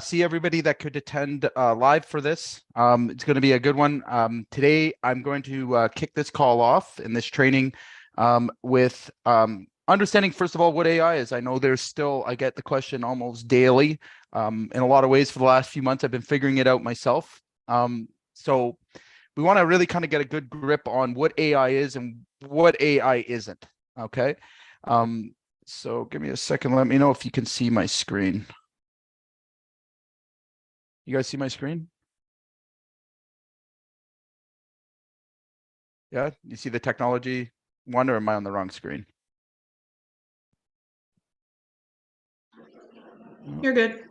see everybody that could attend live for this. It's going to be a good one. Today, I'm going to kick this call off in this training with understanding, first of all, what AI is. I know I get the question almost daily. In a lot of ways for the last few months, I've been figuring it out myself. So we want to really kind of get a good grip on what AI is and what AI isn't, okay? So give me a second. Let me know if you can see my screen. You guys see my screen? Yeah, you see the technology one, or am I on the wrong screen? You're good.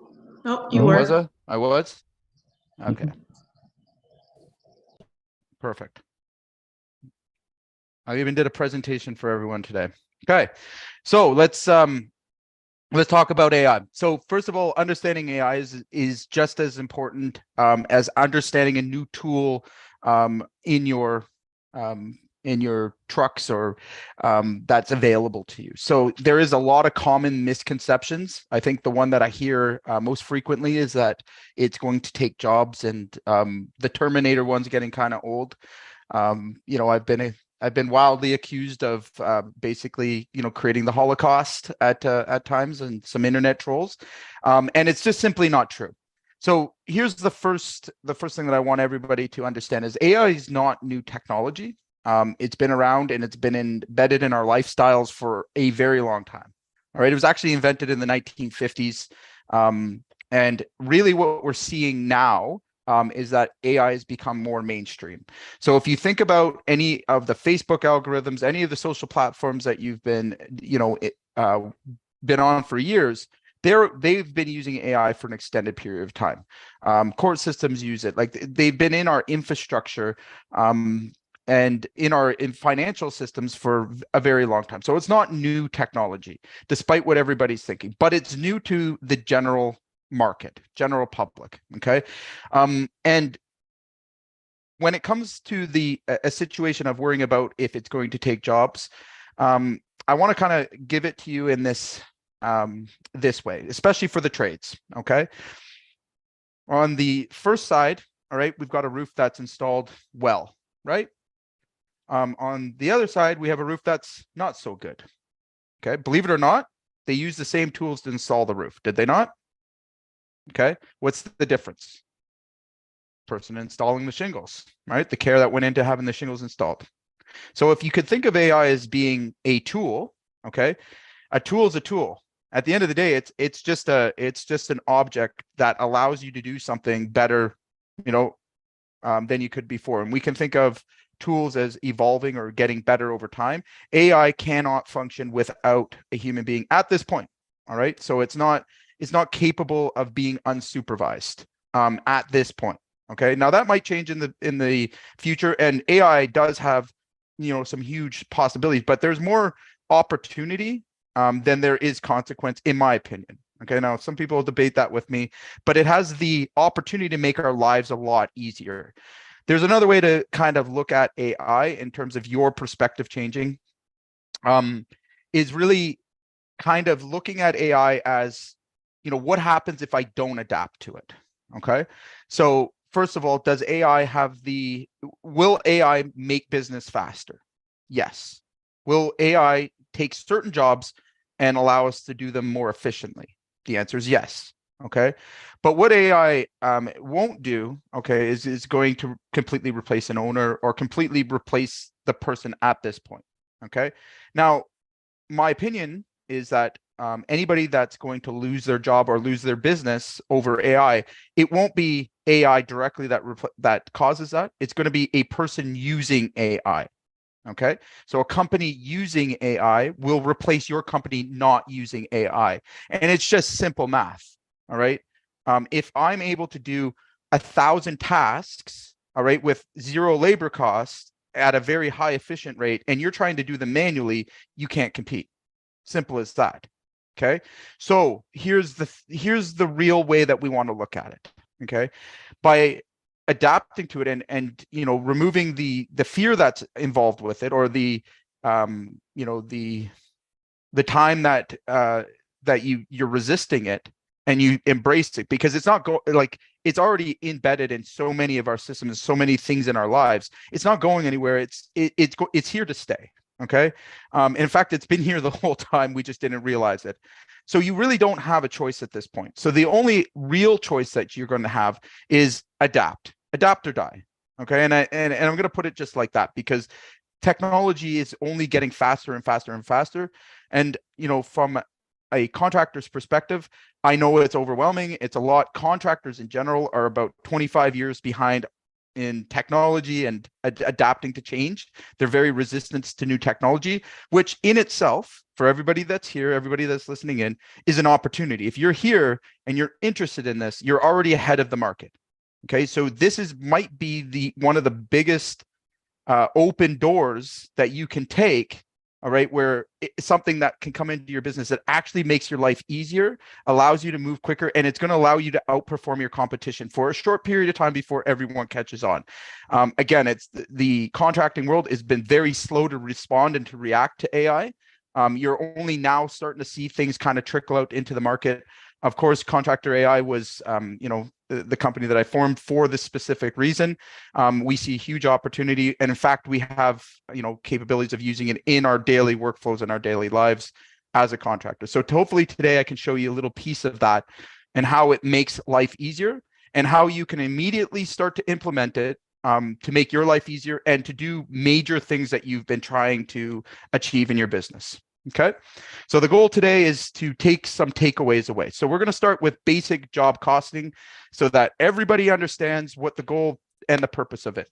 Oh, you were. Was I? I was? Okay. Perfect. I even did a presentation for everyone today. Okay. So let's talk about AI. So first of all, understanding AI is just as important as understanding a new tool in your trucks or that's available to you. So there is a lot of common misconceptions. I think the one that I hear most frequently is that it's going to take jobs, and the Terminator one's getting kind of old. I've been wildly accused of basically, creating the Holocaust at times, and some internet trolls, and it's just simply not true. So here's the first thing that I want everybody to understand is AI is not new technology. It's been around and it's been embedded in our lifestyles for a very long time. All right, it was actually invented in the 1950s, and really what we're seeing now is that AI has become more mainstream. So if you think about any of the Facebook algorithms, any of the social platforms that you've been, been on for years, they've been using AI for an extended period of time. Court systems use it, like they've been in our infrastructure and in financial systems for a very long time. So it's not new technology, despite what everybody's thinking, but it's new to the general market, general public. Okay. And when it comes to a situation of worrying about if it's going to take jobs, I want to kind of give it to you in this way, especially for the trades. Okay. On the first side, all right, we've got a roof that's installed well, right? On the other side, we have a roof that's not so good. Okay. Believe it or not, they use the same tools to install the roof. Did they not? Okay. What's the difference? Person installing the shingles, right? The care that went into having the shingles installed. So if you could think of AI as being a tool, okay, a tool is a tool. At the end of the day, it's just an object that allows you to do something better, than you could before. And we can think of tools as evolving or getting better over time. AI cannot function without a human being at this point. All right, so it's not capable of being unsupervised at this point. Okay, now that might change in the future, and AI does have some huge possibilities, but there's more opportunity than there is consequence, in my opinion. Okay, now some people debate that with me, but it has the opportunity to make our lives a lot easier. There's another way to kind of look at AI in terms of your perspective changing, is really kind of looking at AI as, what happens if I don't adapt to it? Okay, so first of all, will AI make business faster? Yes. Will AI take certain jobs and allow us to do them more efficiently? The answer is yes. Okay. But what AI won't do, okay, is going to completely replace an owner or completely replace the person at this point. Okay. Now, my opinion is that anybody that's going to lose their job or lose their business over AI, it won't be AI directly that causes that. It's going to be a person using AI. Okay, so a company using AI will replace your company not using AI, and it's just simple math. All right, if I'm able to do 1,000 tasks, all right, with zero labor costs at a very high efficient rate, and you're trying to do them manually, you can't compete. Simple as that. Okay, so here's the real way that we want to look at it. Okay, by adapting to it and removing the fear that's involved with it, or the time that you're resisting it, and you embrace it, because it's not it's already embedded in so many of our systems, so many things in our lives. It's not going anywhere. It's here to stay. Okay. In fact, it's been here the whole time. We just didn't realize it. So you really don't have a choice at this point. So the only real choice that you're going to have is adapt or die. Okay. And I'm going to put it just like that, because technology is only getting faster and faster and faster. And, from a contractor's perspective, I know it's overwhelming. It's a lot. Contractors in general are about 25 years behind in technology and adapting to change. They're very resistant to new technology, which in itself, for everybody that's here, everybody that's listening in, is an opportunity. If you're here and you're interested in this, you're already ahead of the market. Okay, so this might be one of the biggest open doors that you can take. All right, where it's something that can come into your business that actually makes your life easier, allows you to move quicker, and it's going to allow you to outperform your competition for a short period of time before everyone catches on. Again, it's the contracting world has been very slow to respond and to react to AI. You're only now starting to see things kind of trickle out into the market. Of course, Contractor AI was, the company that I formed for this specific reason. We see huge opportunity, and in fact, we have capabilities of using it in our daily workflows and our daily lives as a contractor. So hopefully today I can show you a little piece of that and how it makes life easier, and how you can immediately start to implement it to make your life easier and to do major things that you've been trying to achieve in your business. Okay, so the goal today is to take some takeaways away. So we're going to start with basic job costing so that everybody understands what the goal and the purpose of it.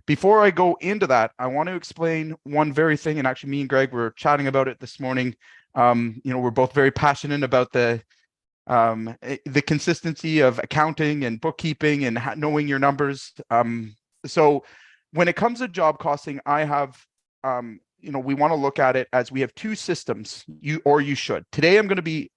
Before I go into that, I want to explain one very thing, and actually me and Greg were chatting about it this morning. We're both very passionate about the consistency of accounting and bookkeeping and knowing your numbers. So when it comes to job costing, I have we want to look at it as we have two systems, you should. Today, I'm going to be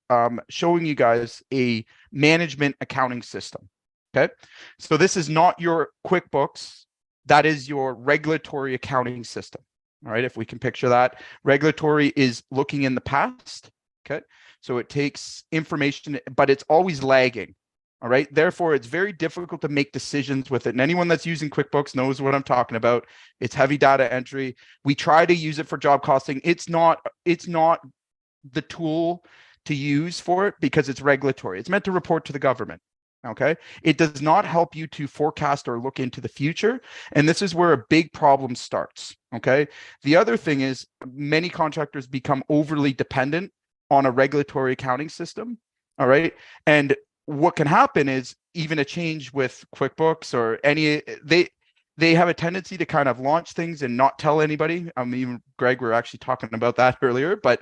showing you guys a management accounting system. Okay. So this is not your QuickBooks. That is your regulatory accounting system. All right. If we can picture that, regulatory is looking in the past. Okay. So it takes information, but it's always lagging. All right. Therefore, it's very difficult to make decisions with it. And anyone that's using QuickBooks knows what I'm talking about. It's heavy data entry. We try to use it for job costing. It's not the tool to use for it because it's regulatory. It's meant to report to the government. Okay. It does not help you to forecast or look into the future. And this is where a big problem starts. Okay. The other thing is many contractors become overly dependent on a regulatory accounting system. All right. And what can happen is even a change with QuickBooks or they have a tendency to kind of launch things and not tell anybody. Even Greg, we were actually talking about that earlier, but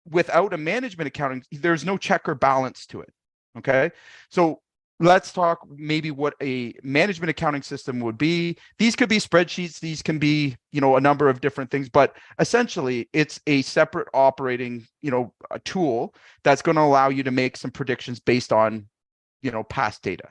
without a management accounting, there's no check or balance to it. Okay. So let's talk maybe what a management accounting system would be. These could be spreadsheets. These can be, a number of different things, but essentially it's a separate operating, a tool that's going to allow you to make some predictions based on, past data.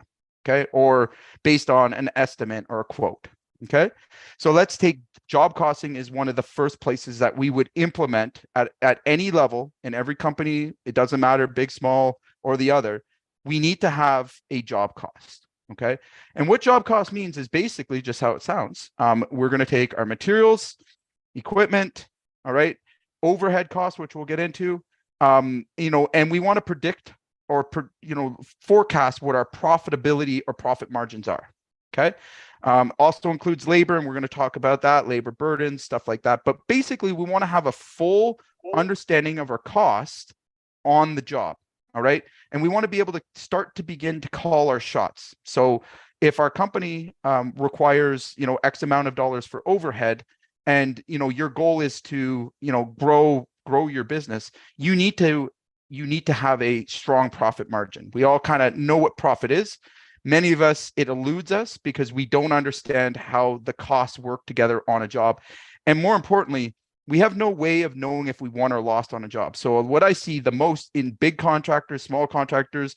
Okay. Or based on an estimate or a quote. Okay. So let's take job costing is one of the first places that we would implement at any level in every company. It doesn't matter, big, small, or the other. We need to have a job cost. Okay. And what job cost means is basically just how it sounds. We're going to take our materials, equipment, all right, overhead costs, which we'll get into, and we want to predict or, forecast what our profitability or profit margins are. Okay. Also includes labor, and we're going to talk about that, labor burdens, stuff like that. But basically, we want to have a full understanding of our cost on the job. All right. And we want to be able to begin to call our shots. So if our company requires, X amount of dollars for overhead, and, your goal is to, grow your business, you need to have a strong profit margin. We all kind of know what profit is. Many of us, it eludes us because we don't understand how the costs work together on a job. And more importantly, we have no way of knowing if we won or lost on a job. So what I see the most in big contractors, small contractors,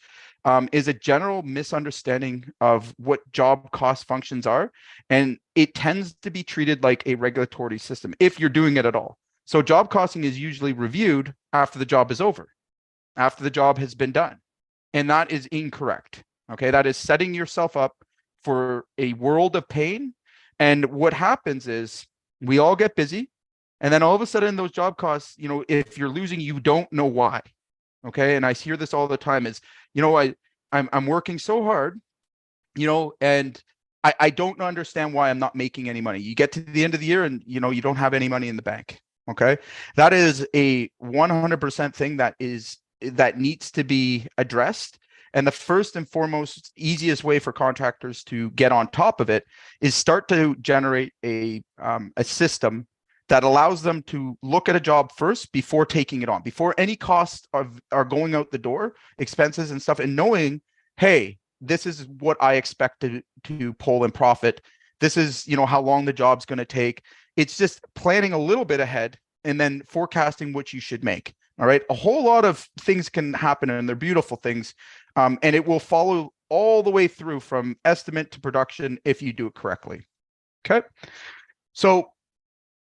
is a general misunderstanding of what job cost functions are. And it tends to be treated like a regulatory system if you're doing it at all. So job costing is usually reviewed after the job is over. after the job has been done. And that is incorrect. Okay. That is setting yourself up for a world of pain. And what happens is we all get busy. And then all of a sudden, those job costs, if you're losing, you don't know why. Okay. And I hear this all the time is, I'm working so hard, and I don't understand why I'm not making any money. You get to the end of the year and, you don't have any money in the bank. Okay. That is a 100% thing that needs to be addressed. And the first and foremost, easiest way for contractors to get on top of it is start to generate a system that allows them to look at a job first before taking it on, before any costs are going out the door, expenses and stuff, and knowing, hey, this is what I expect to pull in profit. This is, how long the job's going to take. It's just planning a little bit ahead and then forecasting what you should make. All right. A whole lot of things can happen and they're beautiful things. And it will follow all the way through from estimate to production if you do it correctly. Okay. So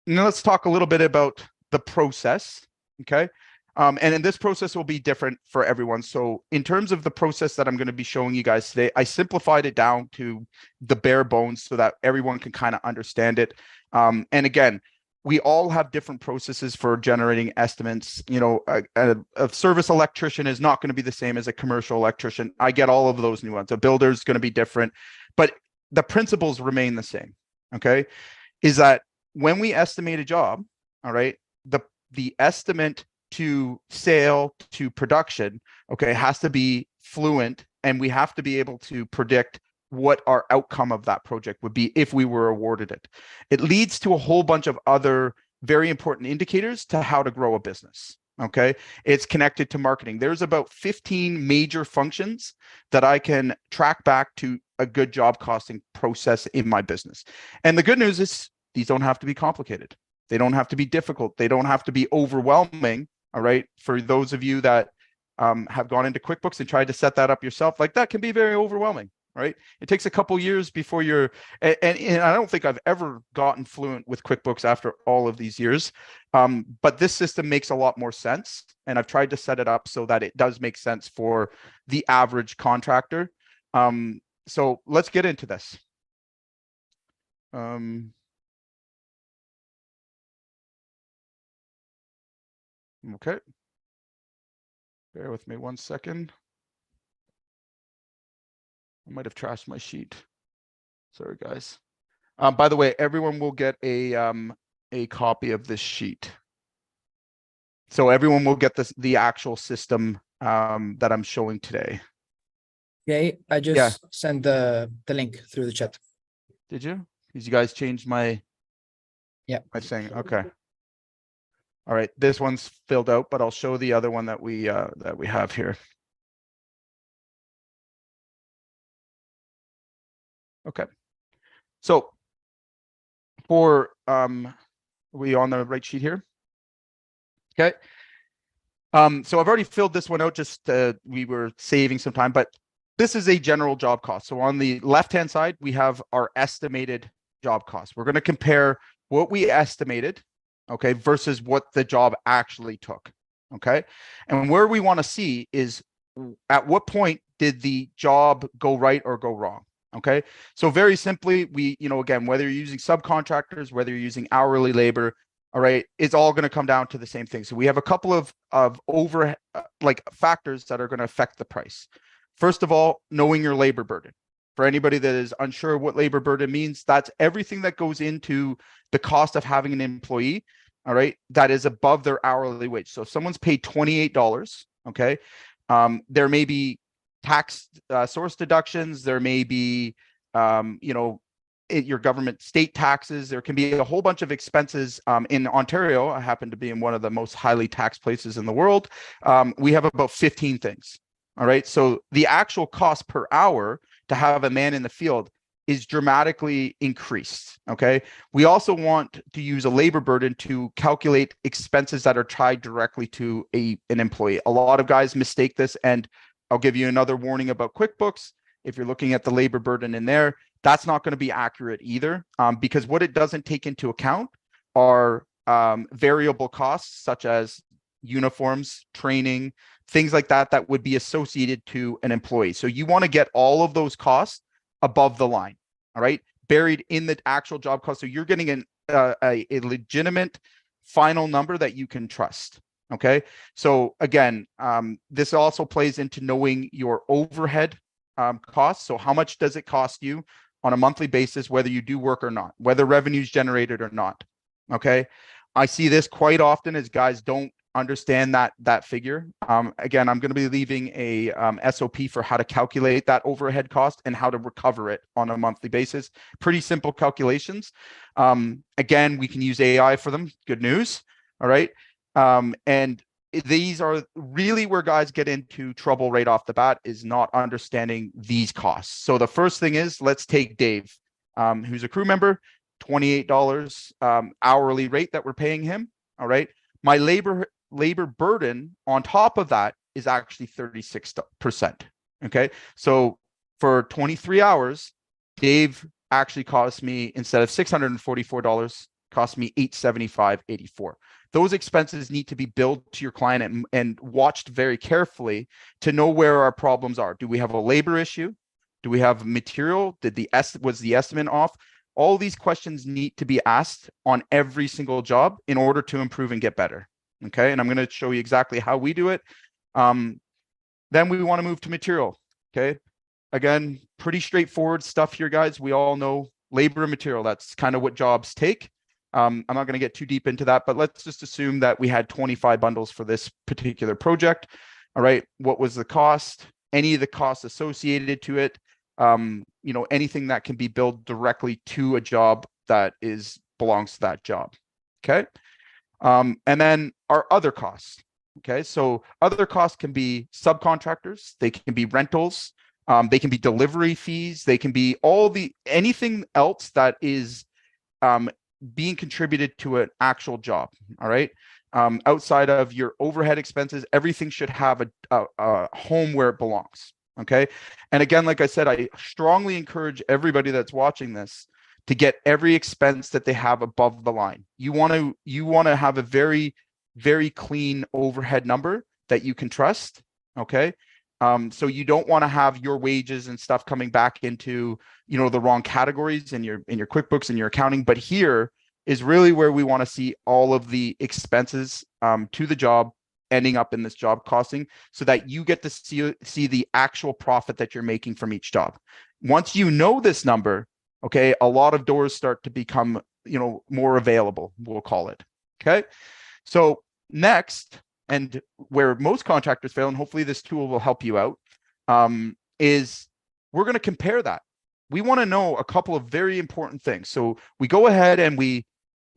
now let's talk a little bit about the process. Okay. And then this process will be different for everyone. So in terms of the process that I'm going to be showing you guys today, I simplified it down to the bare bones so that everyone can kind of understand it. And again, we all have different processes for generating estimates. A service electrician is not going to be the same as a commercial electrician. I get all of those nuances. A builder is going to be different, but the principles remain the same. Okay. Is that when we estimate a job, all right, the estimate to sale to production, okay, has to be fluent, and we have to be able to predict what our outcome of that project would be if we were awarded it. It leads to a whole bunch of other very important indicators to how to grow a business. Okay. It's connected to marketing. There's about 15 major functions that I can track back to a good job costing process in my business. And the good news is these don't have to be complicated. They don't have to be difficult. They don't have to be overwhelming. All right. For those of you that have gone into QuickBooks and tried to set that up yourself, like that can be very overwhelming. Right. It takes a couple years before you're, and I don't think I've ever gotten fluent with QuickBooks after all of these years. But this system makes a lot more sense. And I've tried to set it up so that it does make sense for the average contractor. So let's get into this. Okay. Bear with me 1 second. I might have trashed my sheet. Sorry, guys. By the way, everyone will get a copy of this sheet. So everyone will get the actual system that I'm showing today. Okay, I just sent the link through the chat. Did you? Because you guys changed my my thing. Okay. All right, this one's filled out, but I'll show the other one that we have here. Okay. So for are we on the right sheet here? Okay. So I've already filled this one out, just we were saving some time, but this is a general job cost. So on the left-hand side, we have our estimated job cost. We're going to compare what we estimated, okay, versus what the job actually took, okay? And where we want to see is at what point did the job go right or go wrong, okay? So very simply, we, again, whether you're using subcontractors, whether you're using hourly labor, all right, it's all going to come down to the same thing. So we have a couple of factors that are going to affect the price. First of all, knowing your labor burden. For anybody that is unsure what labor burden means, that's everything that goes into the cost of having an employee, all right, that is above their hourly wage. So if someone's paid $28, okay, there may be tax source deductions, there may be, your government state taxes, there can be a whole bunch of expenses. In Ontario, I happen to be in one of the most highly taxed places in the world. We have about 15 things. All right. So the actual cost per hour to have a man in the field is dramatically increased. Okay. We also want to use a labor burden to calculate expenses that are tied directly to an employee. A lot of guys mistake this, and I'll give you another warning about QuickBooks. If you're looking at the labor burden in there, that's not going to be accurate either, because what it doesn't take into account are variable costs such as uniforms, training, things like that that would be associated to an employee. So you want to get all of those costs above the line, all right, buried in the actual job cost. So you're getting a legitimate final number that you can trust. Okay. So again, this also plays into knowing your overhead costs. So how much does it cost you on a monthly basis, whether you do work or not, whether revenue's generated or not? Okay. I see this quite often as guys don't understand that figure. Again, I'm going to be leaving a SOP for how to calculate that overhead cost and how to recover it on a monthly basis. Pretty simple calculations. Again, we can use AI for them. Good news. All right. And these are really where guys get into trouble right off the bat, is not understanding these costs. So the first thing is, let's take Dave, who's a crew member, $28 hourly rate that we're paying him. All right. My labor burden on top of that is actually 36%. Okay. So for 23 hours, Dave actually cost me, instead of $644, cost me $875.84. Those expenses need to be billed to your client and watched very carefully to know where our problems are. Do we have a labor issue? Do we have material? Was the estimate off? All these questions need to be asked on every single job in order to improve and get better. Okay. And I'm going to show you exactly how we do it. Then we want to move to material. Okay. Again, pretty straightforward stuff here, guys. We all know labor and material. That's kind of what jobs take. I'm not going to get too deep into that, but let's just assume that we had 25 bundles for this particular project. All right. What was the cost? Any of the costs associated to it? Anything that can be billed directly to a job that belongs to that job. Okay. And then our other costs. Okay. So other costs can be subcontractors. They can be rentals. They can be delivery fees. They can be anything else that is being contributed to an actual job. All right. Outside of your overhead expenses, everything should have a home where it belongs. Okay. And again, like I said, I strongly encourage everybody that's watching this to get every expense that they have above the line. You want to have a very, very clean overhead number that you can trust. Okay. So you don't want to have your wages and stuff coming back into, the wrong categories in your QuickBooks and your accounting. But here is really where we want to see all of the expenses to the job ending up in this job costing, so that you get to see the actual profit that you're making from each job. Once you know this number, okay, a lot of doors start to become, more available, we'll call it. Okay. So next, and where most contractors fail, and hopefully this tool will help you out, is we're going to compare that. We want to know a couple of very important things. So we go ahead and we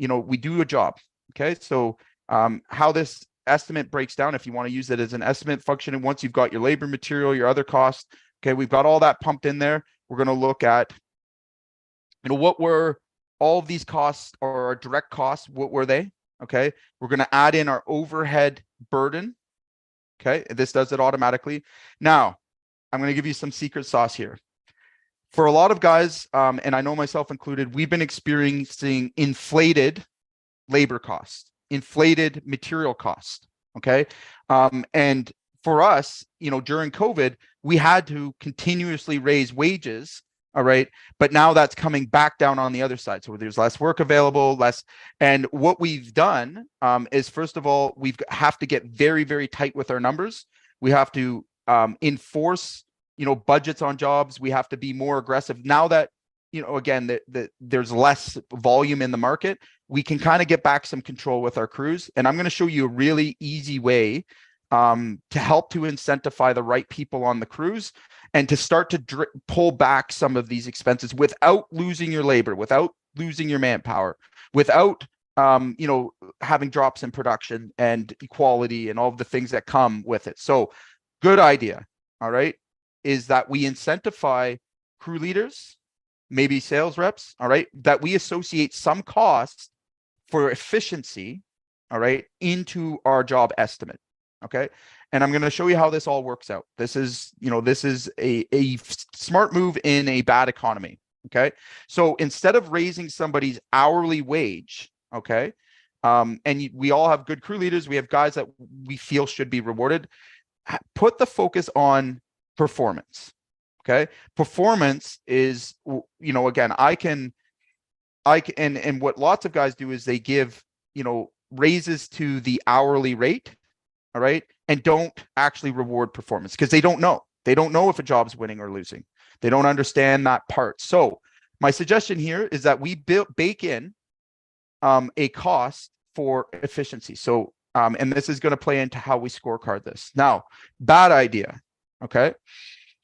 do a job. Okay. So how this estimate breaks down, if you want to use it as an estimate function, and once you've got your labor, material, your other costs, okay, we've got all that pumped in there. We're going to look at, what were all of these costs, or our direct costs, what were they? Okay. We're going to add in our overhead burden. Okay. This does it automatically. Now, I'm going to give you some secret sauce here. For a lot of guys, and I know myself included, we've been experiencing inflated labor costs, inflated material costs. Okay. And for us, during COVID, we had to continuously raise wages. All right. But now that's coming back down on the other side. So there's less work available, and what we've done is, first of all, we have to get very, very tight with our numbers. We have to enforce, budgets on jobs. We have to be more aggressive now that, again, there's less volume in the market. We can kind of get back some control with our crews. And I'm going to show you a really easy way to help to incentivize the right people on the crews, and to start to pull back some of these expenses without losing your labor, without losing your manpower, without having drops in production and quality and all of the things that come with it. So good idea, all right, is that we incentivize crew leaders, maybe sales reps, all right, that we associate some cost for efficiency, all right, into our job estimate. Okay. And I'm going to show you how this all works out. This is a smart move in a bad economy. Okay. So instead of raising somebody's hourly wage, okay, and we all have good crew leaders. We have guys that we feel should be rewarded. Put the focus on performance. Okay. Performance is, again, and what lots of guys do is they give, raises to the hourly rate. All right. And don't actually reward performance because they don't know. They don't know if a job's winning or losing. They don't understand that part. So my suggestion here is that we bake in a cost for efficiency. So, and this is going to play into how we scorecard this. Now, bad idea. Okay.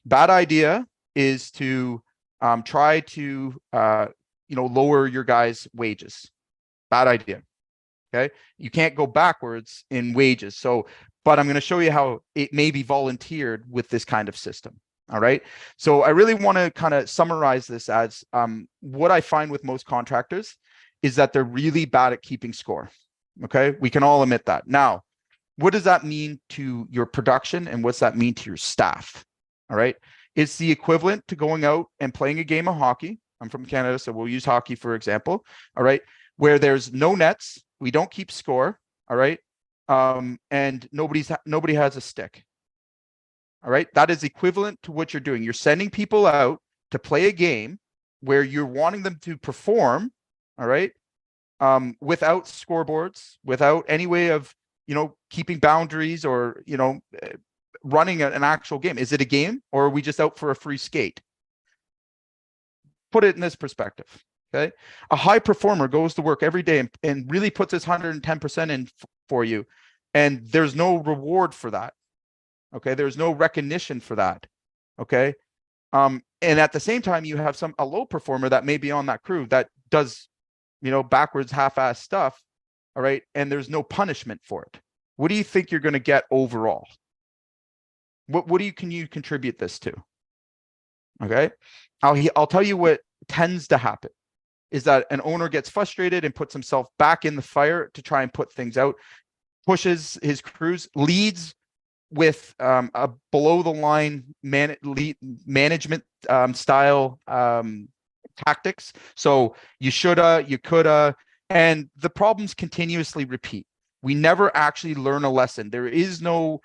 Bad idea is to try to, lower your guys' wages. Bad idea. Okay. You can't go backwards in wages. So, but I'm going to show you how it may be volunteered with this kind of system. All right. So I really want to kind of summarize this as what I find with most contractors is that they're really bad at keeping score. Okay. We can all admit that. Now, what does that mean to your production and what's that mean to your staff? All right. It's the equivalent to going out and playing a game of hockey. I'm from Canada, so we'll use hockey for example. All right. Where there's no nets, we don't keep score. All right. And nobody has a stick. All right. That is equivalent to what you're doing. You're sending people out to play a game where you're wanting them to perform. All right. Without scoreboards, without any way of, keeping boundaries or, running an actual game. Is it a game or are we just out for a free skate? Put it in this perspective. Okay. A high performer goes to work every day and really puts his 110% in for you. And there's no reward for that. Okay. There's no recognition for that. Okay. And at the same time, you have a low performer that may be on that crew that does, backwards half-ass stuff. All right. And there's no punishment for it. What do you think you're going to get overall? Can you contribute this to? Okay. I'll tell you what tends to happen is that an owner gets frustrated and puts himself back in the fire to try and put things out, pushes his crews, leads with a below the line management style tactics. So you shoulda, you coulda, and the problems continuously repeat. We never actually learn a lesson. There is no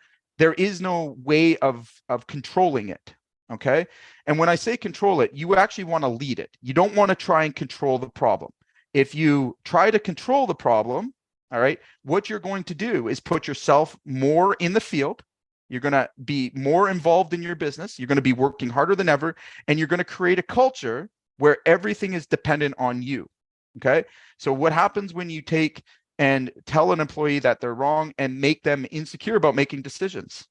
way of controlling it. Okay. And when I say control it, you actually want to lead it. You don't want to try and control the problem. If you try to control the problem, all right, what you're going to do is put yourself more in the field. You're going to be more involved in your business. You're going to be working harder than ever. And you're going to create a culture where everything is dependent on you. Okay. So what happens when you take and tell an employee that they're wrong and make them insecure about making decisions?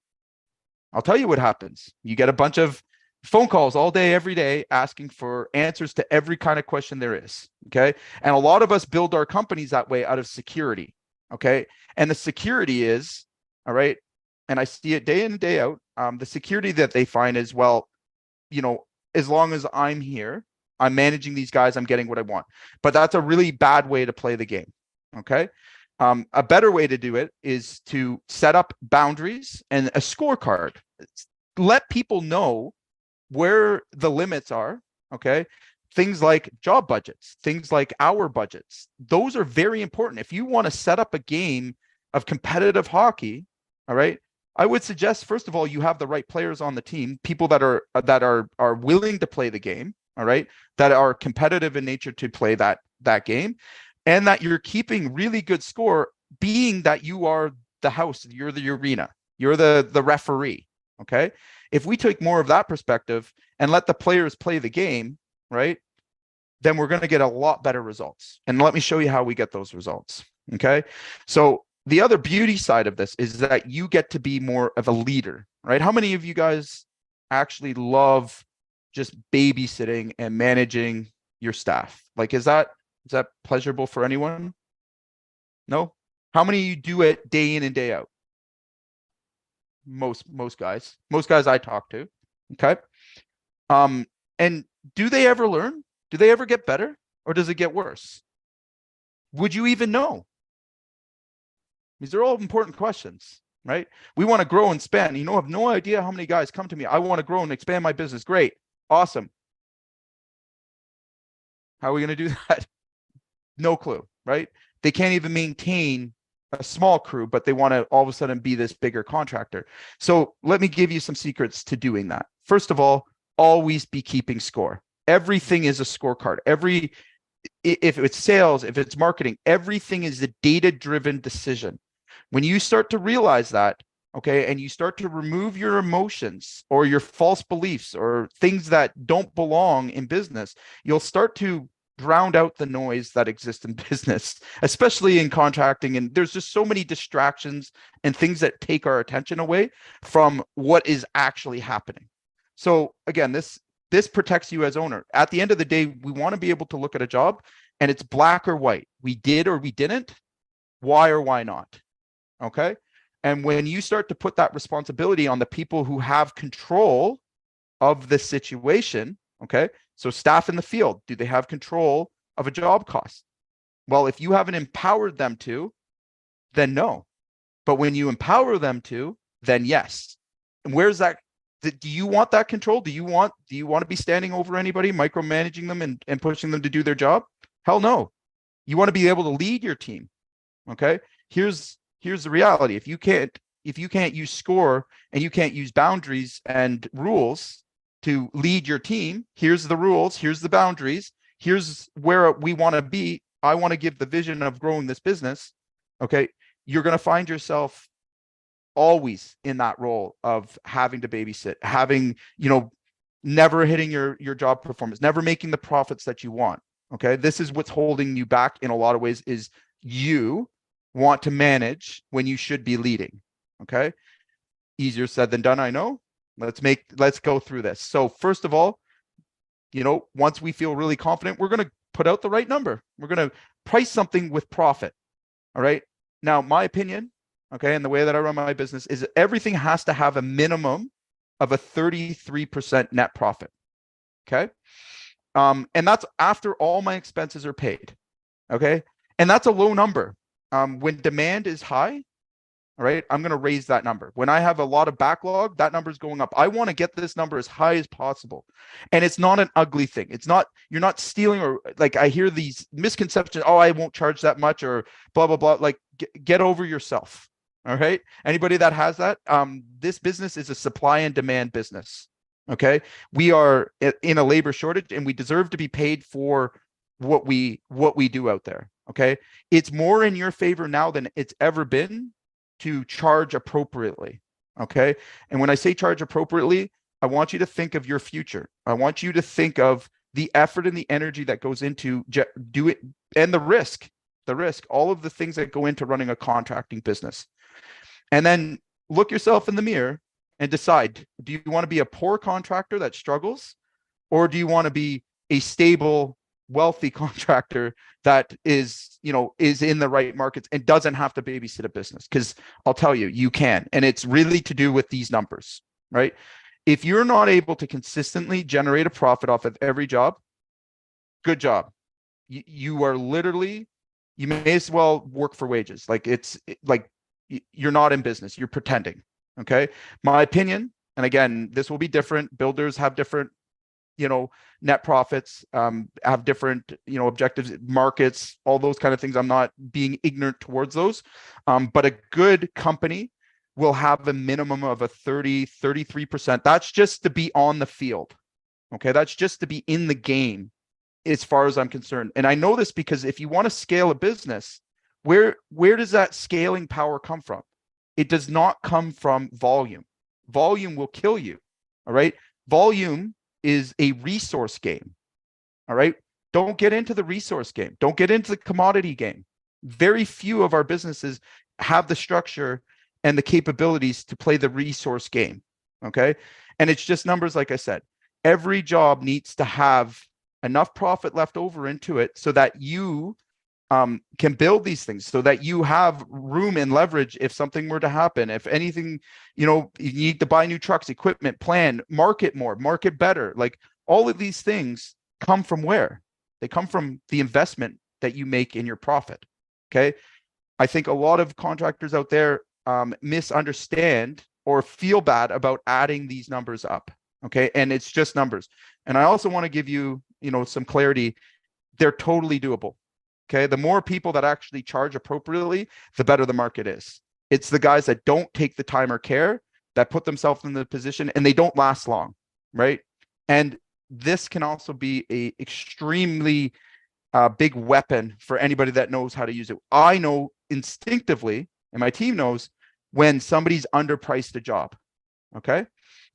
I'll tell you what happens. You get a bunch of phone calls all day, every day, asking for answers to every kind of question there is. Okay. And a lot of us build our companies that way out of security. Okay. And the security is, all right, and I see it day in and day out. The security that they find is, well, as long as I'm here, I'm managing these guys, I'm getting what I want. But that's a really bad way to play the game. Okay. A better way to do it is to set up boundaries and a scorecard. Let people know where the limits are. Okay. Things like job budgets, things like hour budgets. Those are very important. If you want to set up a game of competitive hockey, all right, I would suggest, first of all, you have the right players on the team, people that are willing to play the game, all right, that are competitive in nature to play that game, and that you're keeping really good score, being that you are the house, you're the arena, you're the referee. Okay. If we take more of that perspective and let the players play the game, right, then we're going to get a lot better results. And let me show you how we get those results. Okay. So the other beauty side of this is that you get to be more of a leader, right? How many of you guys actually love just babysitting and managing your staff? Like, is that pleasurable for anyone? No? How many of you do it day in and day out? Most guys I talk to. Okay. And do they ever learn? Do they ever get better, or does it get worse? Would you even know? These are all important questions, right? We want to grow and expand. I have no idea how many guys come to me. I want to grow and expand my business. Great. Awesome. How are we going to do that? No clue, right? They can't even maintain a small crew, but they want to all of a sudden be this bigger contractor. So let me give you some secrets to doing that. First of all, always be keeping score. Everything is a scorecard. If it's sales, if it's marketing, everything is a data-driven decision. When you start to realize that, okay, and you start to remove your emotions or your false beliefs or things that don't belong in business, you'll start to drown out the noise that exists in business, especially in contracting. And there's just so many distractions and things that take our attention away from what is actually happening. So again, this protects you as owner. At the end of the day, we want to be able to look at a job and it's black or white. We did or we didn't. Why or why not? Okay. And when you start to put that responsibility on the people who have control of the situation, okay, so staff in the field, do they have control of a job cost? Well, if you haven't empowered them to, then no. But when you empower them to, then yes. And where's that? Do you want that control? Do you want to be standing over anybody, micromanaging them and pushing them to do their job? Hell no. You want to be able to lead your team. Okay. Here's the reality. If you can't use score and you can't use boundaries and rules to lead your team, here's the rules, here's the boundaries, here's where we want to be. I want to give the vision of growing this business. Okay. You're going to find yourself always in that role of having to babysit, having, never hitting your job performance, never making the profits that you want. Okay. This is what's holding you back in a lot of ways, is you want to manage when you should be leading. Okay. Easier said than done, I know. Let's go through this. So first of all, once we feel really confident, we're going to put out the right number. We're going to price something with profit. All right. Now, my opinion, okay, and the way that I run my business is everything has to have a minimum of a 33% net profit. Okay. And that's after all my expenses are paid. Okay. And that's a low number. When demand is high, all right, I'm going to raise that number. When I have a lot of backlog, that number is going up. I want to get this number as high as possible. And it's not an ugly thing. It's not, you're not stealing, or like I hear these misconceptions, oh, I won't charge that much or blah, blah, blah. Like get over yourself. All right. Anybody that has that, this business is a supply and demand business. Okay. We are in a labor shortage and we deserve to be paid for what we do out there. Okay. It's more in your favor now than it's ever been to charge appropriately. Okay. And when I say charge appropriately, I want you to think of your future. I want you to think of the effort and the energy that goes into do it, and the risk, all of the things that go into running a contracting business. And then look yourself in the mirror and decide, do you want to be a poor contractor that struggles, or do you want to be a stable, wealthy contractor that is in the right markets and doesn't have to babysit a business? Because I'll tell you, you can. And it's really to do with these numbers, right? If you're not able to consistently generate a profit off of every job, good job. You are literally, you may as well work for wages. Like you're not in business, you're pretending. Okay. My opinion, and again, this will be different. Builders have different net profits, have different, objectives, markets, all those kind of things. I'm not being ignorant towards those. But a good company will have a minimum of a 33%. That's just to be on the field. Okay. That's just to be in the game as far as I'm concerned. And I know this because if you want to scale a business, where does that scaling power come from? It does not come from volume. Volume will kill you. All right. Volume is a resource game. All right. Don't get into the resource game. Don't get into the commodity game. Very few of our businesses have the structure and the capabilities to play the resource game. Okay. And it's just numbers. Like I said, every job needs to have enough profit left over into it so that you can build these things, so that you have room and leverage if something were to happen. If anything, you need to buy new trucks, equipment, plan, market more, market better. Like all of these things come from where? They come from the investment that you make in your profit. Okay. I think a lot of contractors out there misunderstand or feel bad about adding these numbers up. Okay. And it's just numbers. And I also want to give you, some clarity. They're totally doable. Okay. The more people that actually charge appropriately, the better the market is. It's the guys that don't take the time or care that put themselves in the position and they don't last long. Right. And this can also be a extremely big weapon for anybody that knows how to use it. I know instinctively, and my team knows, when somebody's underpriced a job. Okay.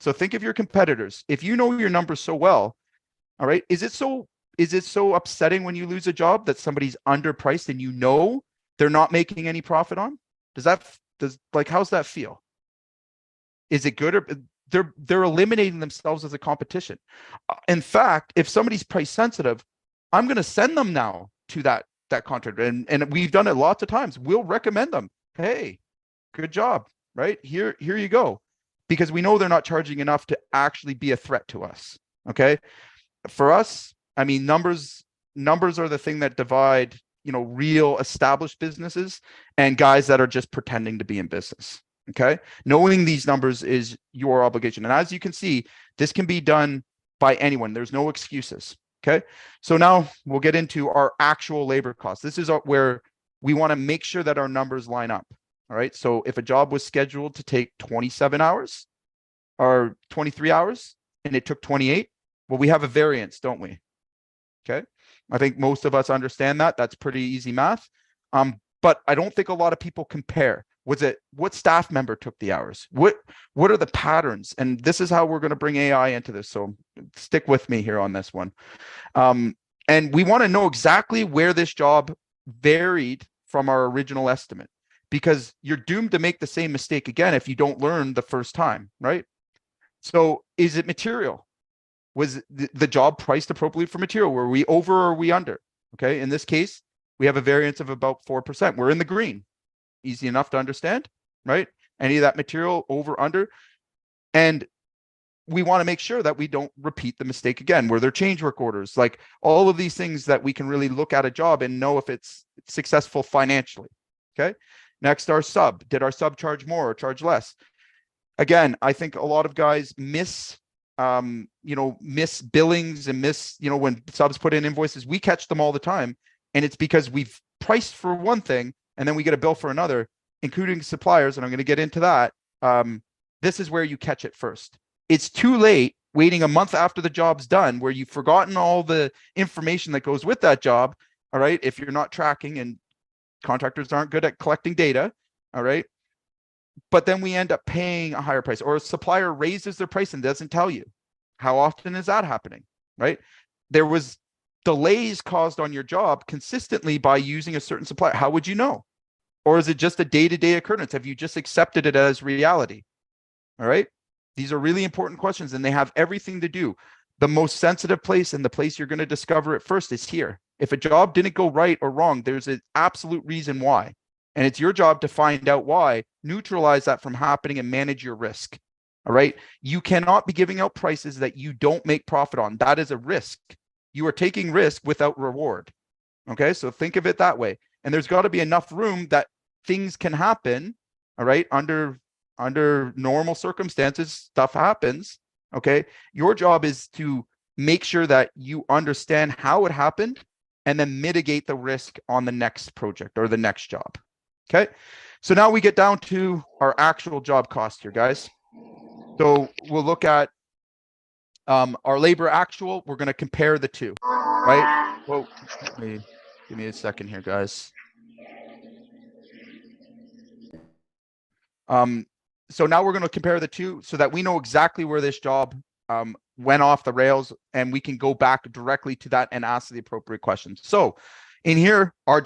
So think of your competitors. If you know your numbers so well, all right, is it so upsetting when you lose a job that somebody's underpriced and you know they're not making any profit on? How's that feel? Is it good, or they're eliminating themselves as a competition? In fact, if somebody's price sensitive, I'm going to send them now to that contractor, and we've done it lots of times. We'll recommend them. Hey, good job, right? Here you go, because we know they're not charging enough to actually be a threat to us. Okay, for us, I mean, numbers are the thing that divide, real established businesses and guys that are just pretending to be in business. Okay, knowing these numbers is your obligation, and as you can see, this can be done by anyone. There's no excuses. Okay, so now we'll get into our actual labor costs. This is where we want to make sure that our numbers line up. All right, so if a job was scheduled to take 27 hours or 23 hours and it took 28, well, we have a variance, don't we? Okay, I think most of us understand that. That's pretty easy math. But I don't think a lot of people compare. What staff member took the hours? What are the patterns? And this is how we're going to bring AI into this. So stick with me here on this one. And we want to know exactly where this job varied from our original estimate, because you're doomed to make the same mistake again if you don't learn the first time, right? So is it material? Was the job priced appropriately for material? Were we over or were we under? Okay, in this case, we have a variance of about 4%. We're in the green. Easy enough to understand, right? Any of that material over, under. And we want to make sure that we don't repeat the mistake again. Were there change work orders? Like all of these things that we can really look at a job and know if it's successful financially. Okay. Next, our sub. Did our sub charge more or charge less? Again, I think a lot of guys miss billings and when subs put in invoices. We catch them all the time, and it's because we've priced for one thing and then we get a bill for another, including suppliers, and I'm going to get into that. This is where you catch it first. It's too late waiting a month after the job's done, where you've forgotten all the information that goes with that job. All right, if you're not tracking, and contractors aren't good at collecting data. All right, but then we end up paying a higher price, or a supplier raises their price and doesn't tell you. How often is that happening? Right? There was delays caused on your job consistently by using a certain supplier. How would you know? Or is it just a day-to-day occurrence? Have you just accepted it as reality? All right. These are really important questions, and they have everything to do. The most sensitive place and the place you're going to discover it first is here. If a job didn't go right or wrong, there's an absolute reason why. And it's your job to find out why, neutralize that from happening, and manage your risk. All right. You cannot be giving out prices that you don't make profit on. That is a risk. You are taking risk without reward. Okay. So think of it that way. And there's got to be enough room that things can happen. All right. Under normal circumstances, stuff happens. Okay. Your job is to make sure that you understand how it happened and then mitigate the risk on the next project or the next job. Okay. So now we get down to our actual job cost here, guys. So we'll look at our labor actual. We're going to compare the two, right? Well, give me a second here, guys. So now we're going to compare the two so that we know exactly where this job went off the rails, and we can go back directly to that and ask the appropriate questions. So in here, our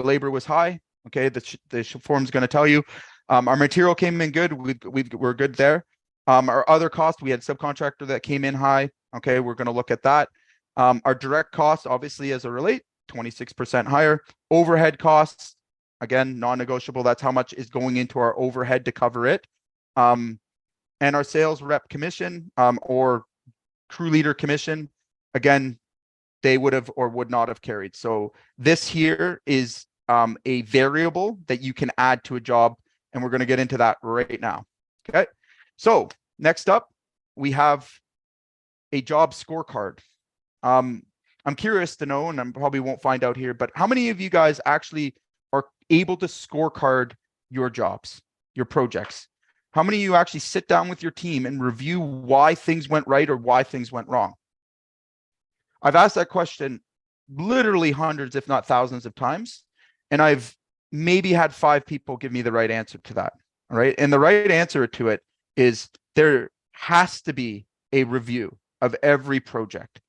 labor was high. Okay, the form is going to tell you. Our material came in good. We're good there. Our other cost, we had subcontractor that came in high. Okay, we're going to look at that. Our direct costs, obviously, as a relate, 26% higher. Overhead costs, again, non-negotiable. That's how much is going into our overhead to cover it. And our sales rep commission or crew leader commission, again, they would have or would not have carried. So this here is a variable that you can add to a job, and we're going to get into that right now. Okay. So next up, we have a job scorecard. I'm curious to know, and I probably won't find out here, but how many of you guys actually are able to scorecard your jobs, your projects? How many of you actually sit down with your team and review why things went right or why things went wrong? I've asked that question literally hundreds, if not thousands of times, and I've maybe had 5 people give me the right answer to that. All right. And the right answer to it is there has to be a review of every project.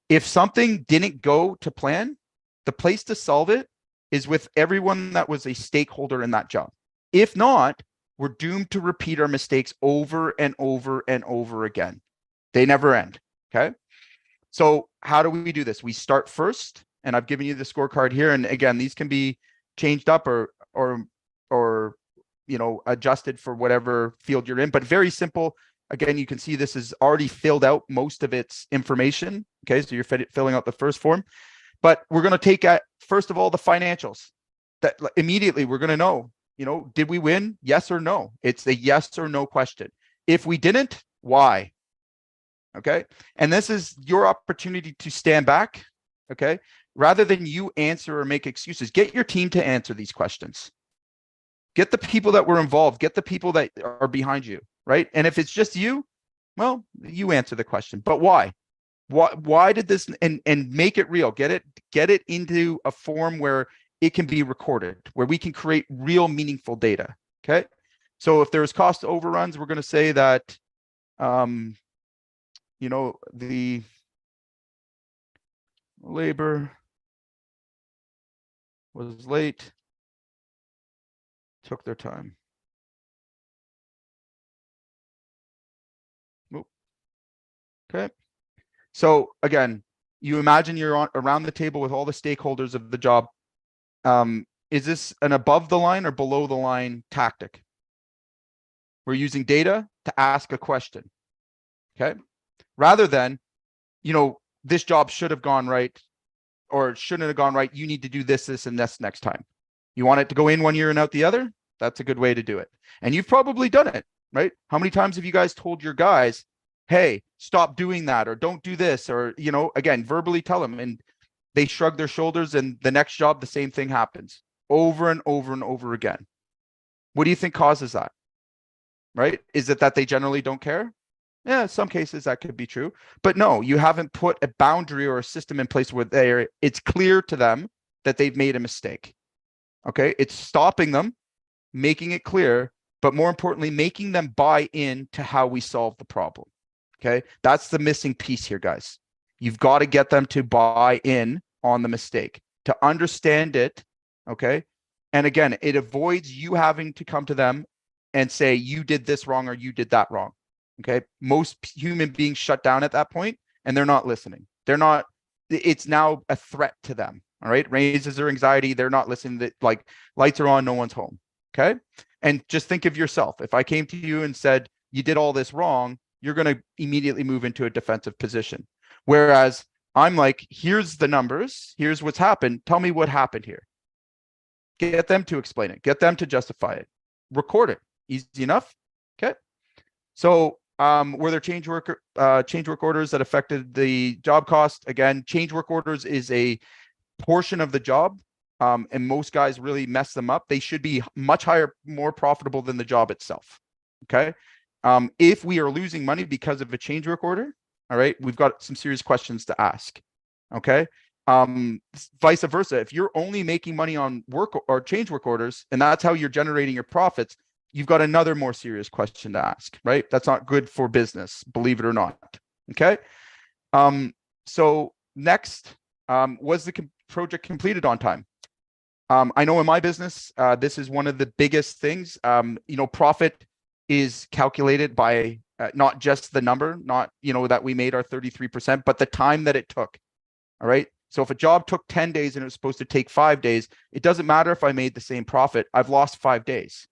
If something didn't go to plan, the place to solve it is with everyone that was a stakeholder in that job. If not, we're doomed to repeat our mistakes over and over and over again. They never end. Okay. So how do we do this? We start first, and I've given you the scorecard here. And again, these can be changed up or adjusted for whatever field you're in, but very simple. Again, you can see this is already filled out most of its information. Okay, so you're filling out the first form, but we're going to take at first of all the financials. That immediately we're going to know, did we win? Yes or no? It's a yes or no question. If we didn't, why? Okay, and this is your opportunity to stand back. Okay, rather than you answer or make excuses, get your team to answer these questions. Get the people that were involved, get the people that are behind you, right? And if it's just you, well, you answer the question. But why? Why did this, and make it real? Get it into a form where it can be recorded, where we can create real meaningful data. Okay. So if there's cost overruns, we're going to say that the labor was late, took their time. Okay. So again, you imagine you're around the table with all the stakeholders of the job. Is this an above the line or below the line tactic? We're using data to ask a question. Okay. Rather than, this job should have gone right or shouldn't have gone right. You need to do this, and this next time. You want it to go in one year and out the other? That's a good way to do it. And you've probably done it, right? How many times have you guys told your guys, hey, stop doing that, or don't do this, or, again, verbally tell them, and they shrug their shoulders, and the next job, the same thing happens over and over and over again. What do you think causes that? Right? Is it that they generally don't care? Yeah, some cases that could be true, but no, you haven't put a boundary or a system in place where it's clear to them that they've made a mistake. Okay, it's stopping them, making it clear, but more importantly, making them buy in to how we solve the problem. Okay, that's the missing piece here, guys. You've got to get them to buy in on the mistake, to understand it. Okay, and again, it avoids you having to come to them and say, you did this wrong or you did that wrong. Okay, most human beings shut down at that point, and they're not listening. It's now a threat to them. All right, raises their anxiety. They're not listening. That, like, lights are on, no one's home. Okay, and just think of yourself. If I came to you and said you did all this wrong, you're going to immediately move into a defensive position. Whereas I'm like, here's the numbers, here's what's happened. Tell me what happened here. Get them to explain it. Get them to justify it. Record it. Easy enough. Okay. So were there change work orders that affected the job cost? Again, change work orders is a portion of the job, and most guys really mess them up. They should be much higher, more profitable than the job itself. Okay. If we are losing money because of a change work order, all right, we've got some serious questions to ask. Okay. Vice versa. If you're only making money on work or change work orders, and that's how you're generating your profits, you've got another more serious question to ask, right? That's not good for business, believe it or not. Okay. So next, was the project completed on time? I know in my business, this is one of the biggest things. Profit is calculated by not just the number, not, that we made our 33%, but the time that it took. All right. So if a job took 10 days and it was supposed to take 5 days, it doesn't matter if I made the same profit. I've lost 5 days.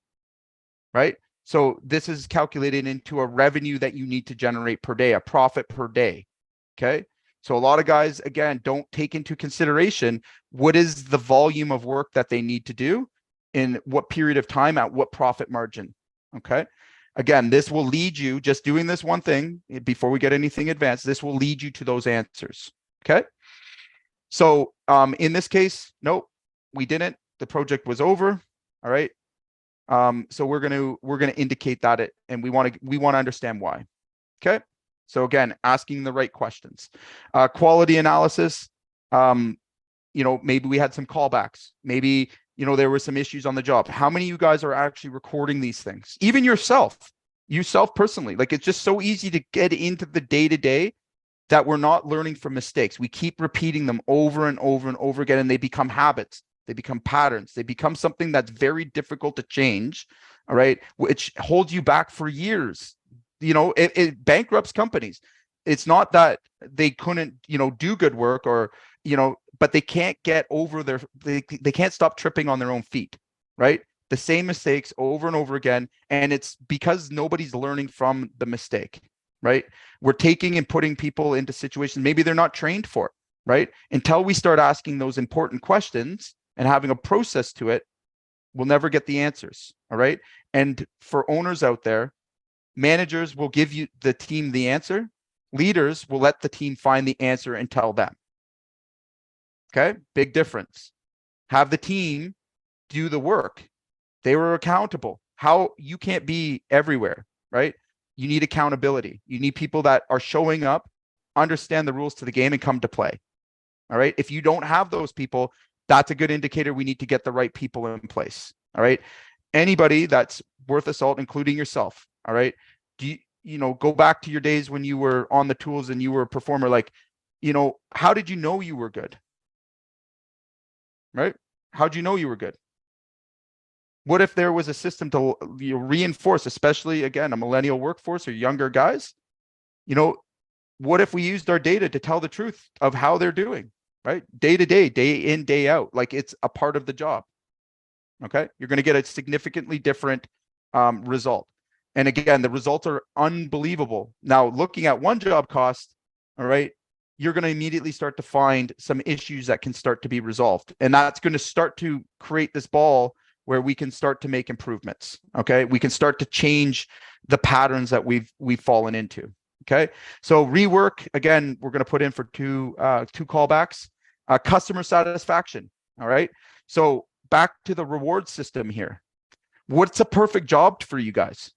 Right. So this is calculated into a revenue that you need to generate per day, a profit per day. Okay. So a lot of guys, again, don't take into consideration what is the volume of work that they need to do in what period of time at what profit margin. Okay. Again, this will lead you, just doing this one thing before we get anything advanced, this will lead you to those answers. Okay. So in this case, nope, we didn't. The project was over. All right. So we're gonna indicate that and we want to understand why. Okay. So again, asking the right questions. Quality analysis. Maybe we had some callbacks. Maybe there were some issues on the job. How many of you guys are actually recording these things? Even yourself personally. Like, it's just so easy to get into the day-to-day that we're not learning from mistakes. We keep repeating them over and over and over again, and they become habits. They become patterns. They become something that's very difficult to change, all right, which holds you back for years. It bankrupts companies. It's not that they couldn't, do good work or, but they can't get over they can't stop tripping on their own feet, right? The same mistakes over and over again. And it's because nobody's learning from the mistake, right? We're taking and putting people into situations maybe they're not trained for, right? Until we start asking those important questions and having a process to it, we'll never get the answers, all right? And for owners out there, managers will give you the team the answer. Leaders will let the team find the answer and tell them. Okay, big difference. Have the team do the work. They were accountable. How you can't be everywhere, right? You need accountability. You need people that are showing up, understand the rules to the game, and come to play. All right. If you don't have those people, that's a good indicator we need to get the right people in place. All right. Anybody that's worth a salt, including yourself. All right. Do you go back to your days when you were on the tools and you were a performer? Like, how did you know you were good? Right? How'd you know you were good? What if there was a system to reinforce, especially again, a millennial workforce or younger guys? What if we used our data to tell the truth of how they're doing, right? Day to day, day in, day out, like it's a part of the job. Okay. You're going to get a significantly different result. And again, the results are unbelievable. Now, looking at one job cost, all right, you're going to immediately start to find some issues that can start to be resolved. And that's going to start to create this ball where we can start to make improvements. Okay. We can start to change the patterns that we've fallen into. Okay. So rework, again, we're going to put in for two callbacks. Customer satisfaction. All right. So back to the reward system here. What's a perfect job for you guys?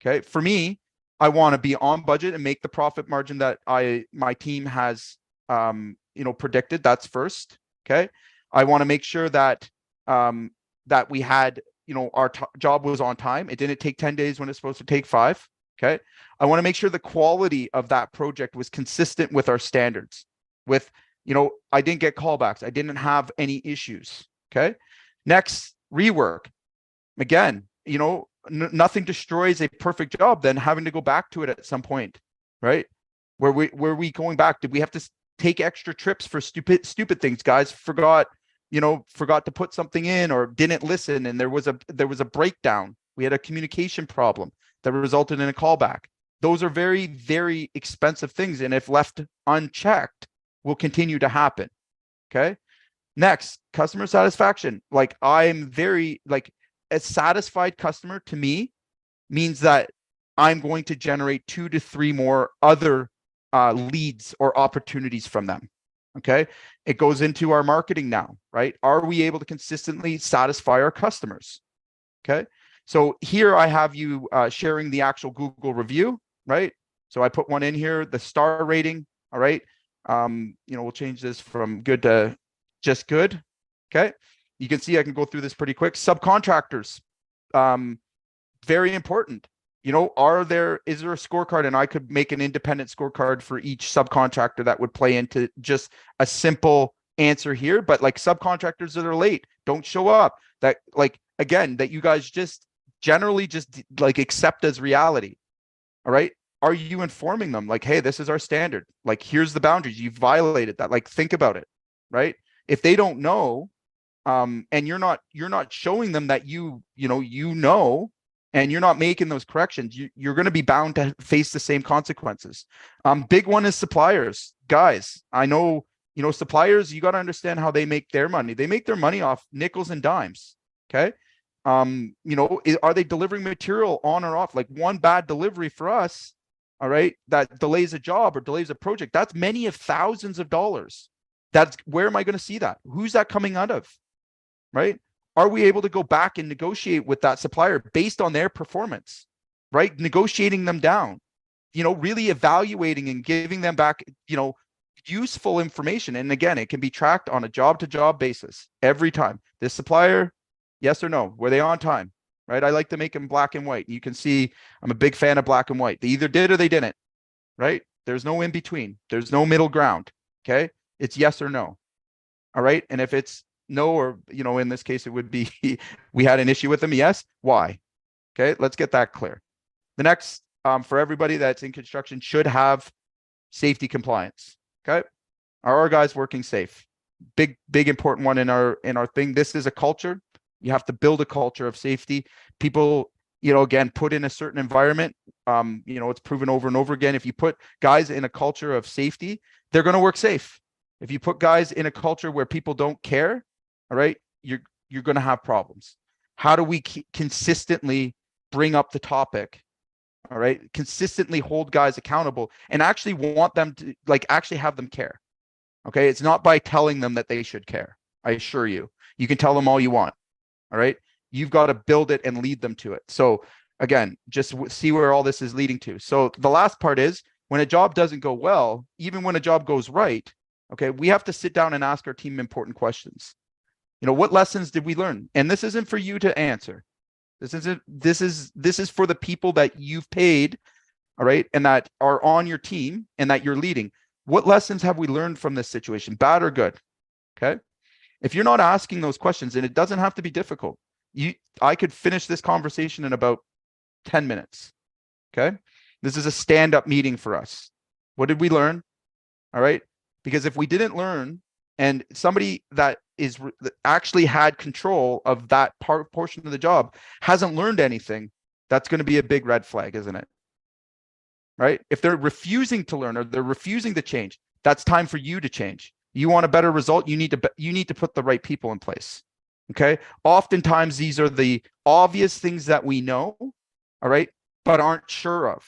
Okay. For me, I want to be on budget and make the profit margin that my team has, predicted. That's first. Okay. I want to make sure that, that we had, our job was on time. It didn't take 10 days when it's supposed to take 5. Okay. I want to make sure the quality of that project was consistent with our standards with, I didn't get callbacks. I didn't have any issues. Okay. Next, rework. Again, nothing destroys a perfect job than having to go back to it at some point, right? Were we going back? Did we have to take extra trips for stupid things? Guys forgot to put something in or didn't listen, and there was a breakdown. We had a communication problem that resulted in a callback. Those are very, very expensive things, and if left unchecked, will continue to happen. Okay. Next, customer satisfaction. Like, I'm very a satisfied customer to me means that I'm going to generate 2 to 3 more other leads or opportunities from them. Okay. It goes into our marketing now, right? Are we able to consistently satisfy our customers? Okay. So here I have you sharing the actual Google review, right? So I put one in here, the star rating. All right. We'll change this from good to just good. Okay. You can see I can go through this pretty quick. Subcontractors, very important. Is there a scorecard? And I could make an independent scorecard for each subcontractor that would play into just a simple answer here. But like subcontractors that are late, don't show up, that again, that you guys just generally just accept as reality. All right. Are you informing them like, hey, this is our standard. Like, here's the boundaries. You've violated that. Like, think about it. Right. If they don't know, and you're not showing them that and you're not making those corrections, you're going to be bound to face the same consequences. Big one is suppliers. Guys, I know, suppliers, you got to understand how they make their money. They make their money off nickels and dimes. Okay. Are they delivering material on or off? Like, one bad delivery for us, all right, that delays a job or delays a project, that's many of thousands of dollars. That's where am I going to see that? Who's that coming out of? Right? Are we able to go back and negotiate with that supplier based on their performance? Right? Negotiating them down, really evaluating and giving them back, useful information. And again, it can be tracked on a job to job basis every time. This supplier, yes or no? Were they on time? Right? I like to make them black and white. You can see I'm a big fan of black and white. They either did or they didn't. Right? There's no in between. There's no middle ground. Okay? It's yes or no. All right? And if it's no, or in this case, it would be we had an issue with them. Yes. Why? Okay, let's get that clear. The next, for everybody that's in construction, should have safety compliance. Okay, are our guys working safe? Big important one in our thing. This is a culture. You have to build a culture of safety. People, again, put in a certain environment. It's proven over and over again. If you put guys in a culture of safety, they're going to work safe. If you put guys in a culture where people don't care, all right, you're going to have problems. How do we consistently bring up the topic? All right, consistently hold guys accountable and actually want them to actually have them care. Okay, it's not by telling them that they should care. I assure you, you can tell them all you want. All right, you've got to build it and lead them to it. So again, just see where all this is leading to. So the last part is when a job doesn't go well, even when a job goes right, okay, we have to sit down and ask our team important questions. What lessons did we learn? And this isn't for you to answer. This is for the people that you've paid, all right, and that are on your team and that you're leading. What lessons have we learned from this situation, bad or good? Okay. If you're not asking those questions, and it doesn't have to be difficult, I could finish this conversation in about 10 minutes. Okay. This is a stand-up meeting for us. What did we learn? All right. Because if we didn't learn, and somebody that actually had control of that portion of the job hasn't learned anything, that's going to be a big red flag, isn't it? Right? If they're refusing to learn or they're refusing to change, that's time for you to change. You want a better result, you need to put the right people in place. Okay? Oftentimes these are the obvious things that we know, all right, but aren't sure of.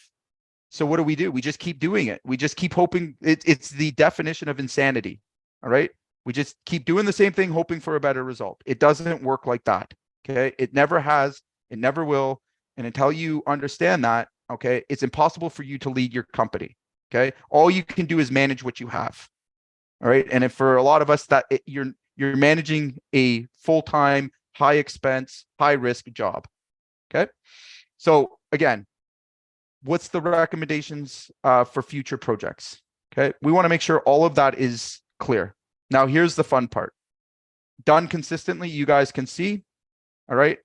So what do? We just keep doing it. We just keep hoping. It's the definition of insanity. All right. We just keep doing the same thing, hoping for a better result. It doesn't work like that. Okay. It never has. It never will. And until you understand that, okay, it's impossible for you to lead your company. Okay. All you can do is manage what you have. All right. And if for a lot of us that you're managing a full-time, high expense, high risk job. Okay. So again, what's the recommendations for future projects? Okay. We want to make sure all of that is clear. Now, here's the fun part. Done consistently, you guys can see. All right.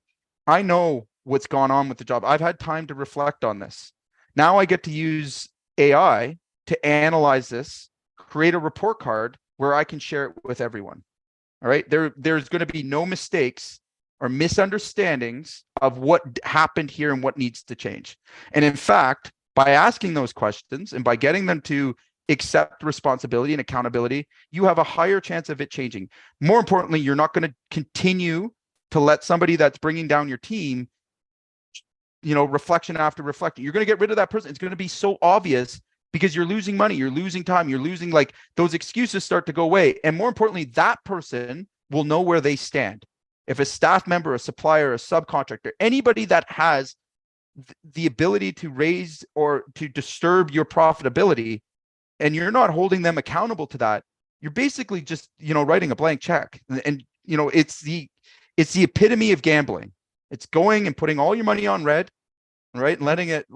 I know what's gone on with the job. I've had time to reflect on this. Now I get to use AI to analyze this, create a report card where I can share it with everyone. All right. There's going to be no mistakes or misunderstandings of what happened here and what needs to change. And in fact, by asking those questions and by getting them to accept responsibility and accountability, you have a higher chance of it changing. More importantly, you're not going to continue to let somebody that's bringing down your team, reflection after reflection. You're going to get rid of that person. It's going to be so obvious because you're losing money, you're losing time, you're losing, those excuses start to go away. And more importantly, that person will know where they stand. If a staff member, a supplier, a subcontractor, anybody that has the ability to raise or to disturb your profitability, and you're not holding them accountable to that, you're basically just, writing a blank check. And it's the epitome of gambling. It's going and putting all your money on red, right? And letting it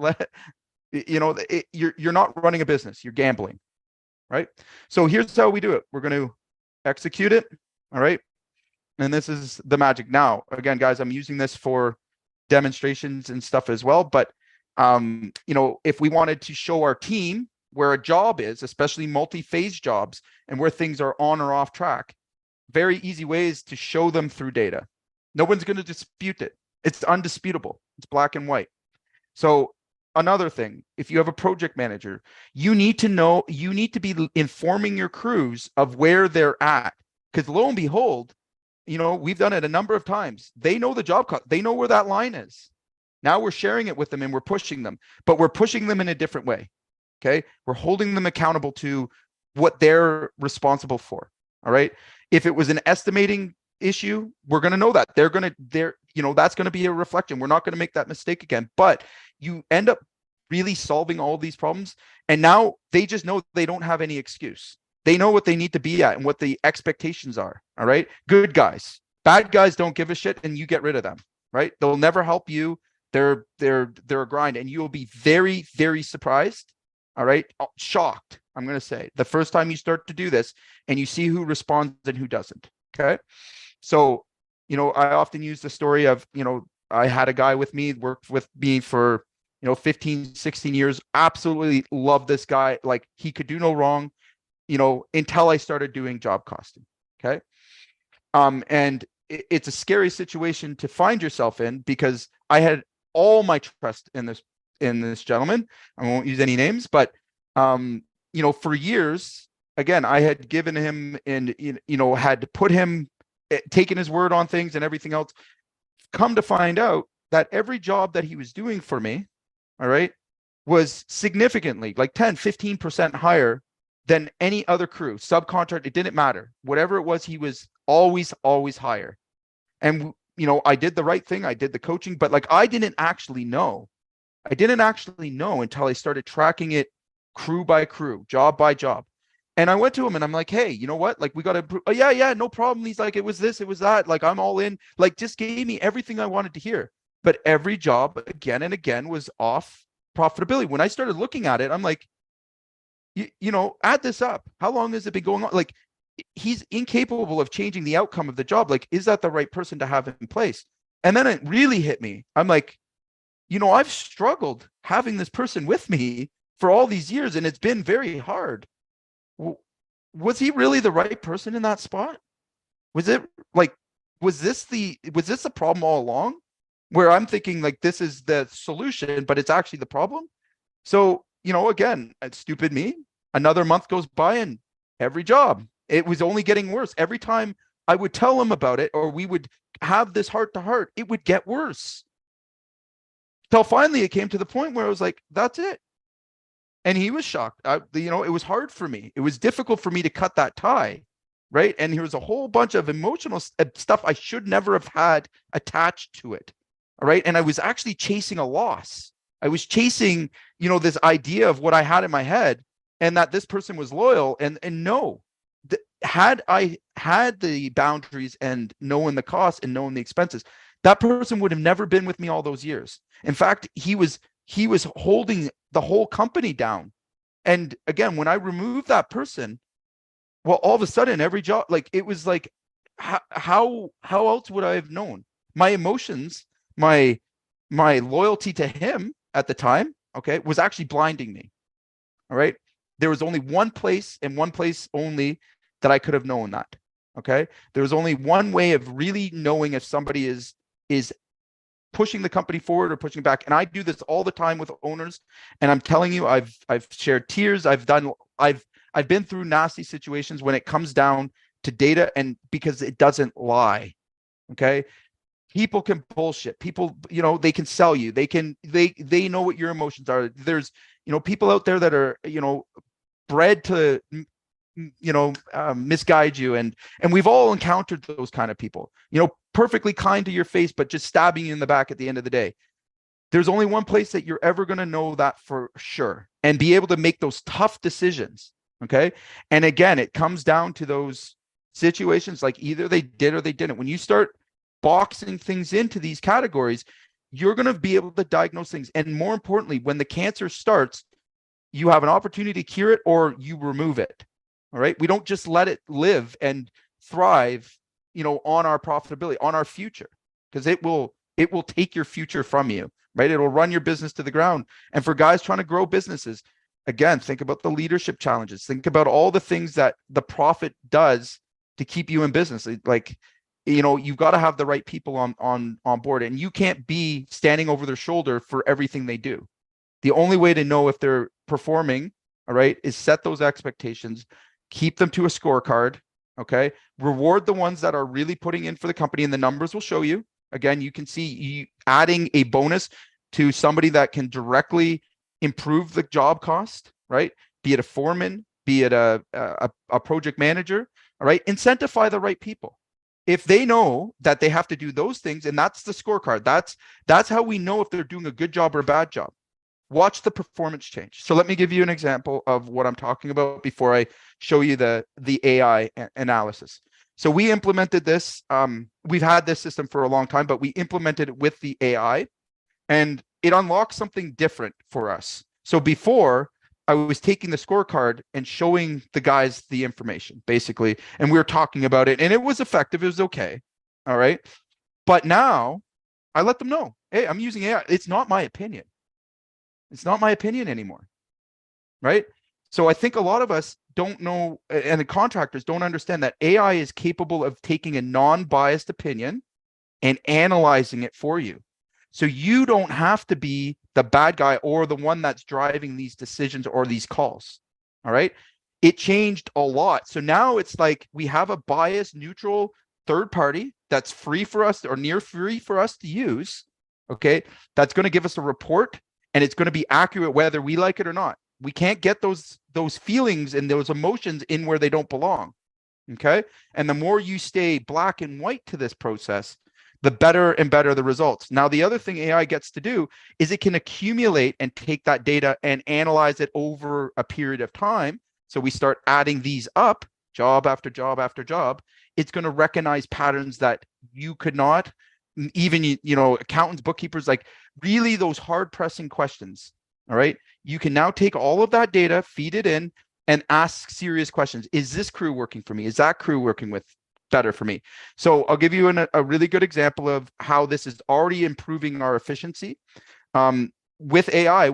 you're not running a business, you're gambling, right? So here's how we do it. We're going to execute it. All right. And this is the magic. Now, again, guys, I'm using this for demonstrations and stuff as well. But, if we wanted to show our team where a job is, especially multi-phase jobs, and where things are on or off track, very easy ways to show them through data. No one's going to dispute it. It's undisputable. It's black and white. So another thing, if you have a project manager, you need to be informing your crews of where they're at. Because lo and behold, we've done it a number of times. They know the job cost. They know where that line is. Now we're sharing it with them and we're pushing them, but we're pushing them in a different way. Okay. We're holding them accountable to what they're responsible for. All right. If it was an estimating issue, we're going to know that that's going to be a reflection. We're not going to make that mistake again. But you end up really solving all these problems. And now they just know they don't have any excuse. They know what they need to be at and what the expectations are. All right. Good guys. Bad guys don't give a shit, and you get rid of them. Right. They'll never help you. They're a grind, and you will be very, very surprised. All right. Shocked, I'm going to say, the first time you start to do this and you see who responds and who doesn't. Okay. So, I often use the story of, I had a guy with me, worked with me for, 15, 16 years, absolutely love this guy. Like, he could do no wrong, until I started doing job costing. Okay. And it's a scary situation to find yourself in, because I had all my trust in this gentleman. I won't use any names, but, for years, again, I had given him and, had to put him, taken his word on things and everything else. Come to find out that every job that he was doing for me, all right, was significantly like 10, 15% higher than any other crew, subcontract. It didn't matter. Whatever it was, he was always higher. And, I did the right thing. I did the coaching, but like, I didn't actually know until I started tracking it crew by crew, job by job. And I went to him and I'm like, hey, you know what? Like, we got to improve. Oh, yeah, no problem. He's like, it was this, it was that. Like, I'm all in. Like, just gave me everything I wanted to hear. But every job again and again was off profitability. When I started looking at it, I'm like, add this up. How long has it been going on? Like, he's incapable of changing the outcome of the job. Like, is that the right person to have in place? And then it really hit me. I'm like, I've struggled having this person with me for all these years, and it's been very hard. Was he really the right person in that spot? Was this the problem all along, where I'm thinking like this is the solution, but it's actually the problem? So, again, it's stupid me. Another month goes by, and every job, it was only getting worse. Every time I would tell him about it, or we would have this heart to heart, it would get worse. Till finally it came to the point where I was like, that's it. And he was shocked. It was hard for me. It was difficult for me to cut that tie, right? And there was a whole bunch of emotional stuff I should never have had attached to it, all right? And I was actually chasing a loss. I was chasing, this idea of what I had in my head, and that this person was loyal. And no, had I had the boundaries and knowing the costs and knowing the expenses, that person would have never been with me all those years. In fact, he was holding the whole company down. And again, when I removed that person, well, all of a sudden, every job, like, it was like, how else would I have known? My emotions, my loyalty to him at the time, okay, was actually blinding me. All right. There was only one place, and one place only, that I could have known that. Okay. There was only one way of really knowing if somebody is pushing the company forward or pushing back. And I do this all the time with owners. And I'm telling you, I've shared tears. I've been through nasty situations when it comes down to data, and because it doesn't lie. Okay. People can bullshit. People, they can sell you. They know what your emotions are. There's, people out there that are, bred to, misguide you. And we've all encountered those kind of people, perfectly kind to your face, but just stabbing you in the back at the end of the day. There's only one place that you're ever going to know that for sure, and be able to make those tough decisions. Okay. And again, it comes down to those situations, like either they did or they didn't. When you start boxing things into these categories, you're going to be able to diagnose things. And more importantly, when the cancer starts, you have an opportunity to cure it, or you remove it. All right. We don't just let it live and thrive, on our profitability, on our future, because it will take your future from you, right? It'll run your business to the ground. And for guys trying to grow businesses, again, think about the leadership challenges. Think about all the things that the profit does to keep you in business. Like, you've got to have the right people on board, and you can't be standing over their shoulder for everything they do. The only way to know if they're performing, all right, is set those expectations, keep them to a scorecard. Okay. Reward the ones that are really putting in for the company, and the numbers will show you. Again, you can see you adding a bonus to somebody that can directly improve the job cost, right? Be it a foreman, be it a project manager. All right, incentivize the right people. If they know that they have to do those things, and that's the scorecard, that's how we know if they're doing a good job or a bad job. Watch the performance change. So let me give you an example of what I'm talking about before I show you the AI analysis. So we implemented this. We've had this system for a long time, but we implemented it with the AI, and it unlocks something different for us. So before, I was taking the scorecard and showing the guys the information, basically, and we were talking about it, and it was effective. It was okay. All right. But now I let them know, hey, I'm using AI. It's not my opinion. It's not my opinion anymore. Right. So I think a lot of us don't know, and the contractors don't understand that AI is capable of taking a non-biased opinion and analyzing it for you. So you don't have to be the bad guy or the one that's driving these decisions or these calls. All right. It changed a lot. So now it's like we have a biased, neutral third party that's free for us or near free for us to use. Okay. That's going to give us a report, and it's going to be accurate whether we like it or not. We can't get those feelings and those emotions in where they don't belong. Okay. And the more you stay black and white to this process, the better and better the results. Now, the other thing AI gets to do is it can accumulate and take that data and analyze it over a period of time. So we start adding these up, job after job after job. It's going to recognize patterns that you could not, even, accountants, bookkeepers, like really those hard pressing questions. All right. You can now take all of that data, feed it in, and ask serious questions. Is this crew working for me? Is that crew working with better for me? So I'll give you a really good example of how this is already improving our efficiency. With AI,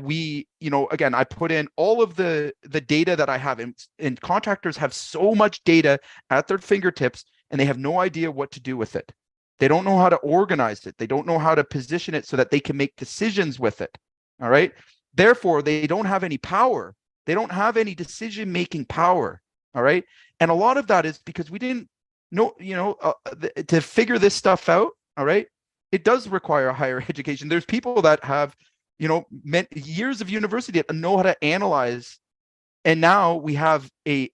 again, I put in all of the data that I have, and contractors have so much data at their fingertips, and they have no idea what to do with it. They don't know how to organize it. They don't know how to position it so that they can make decisions with it. All right. Therefore, they don't have any power. They don't have any decision-making power. All right. And a lot of that is because we didn't know, to figure this stuff out. All right. It does require a higher education. There's people that have, years of university that know how to analyze. And now we have a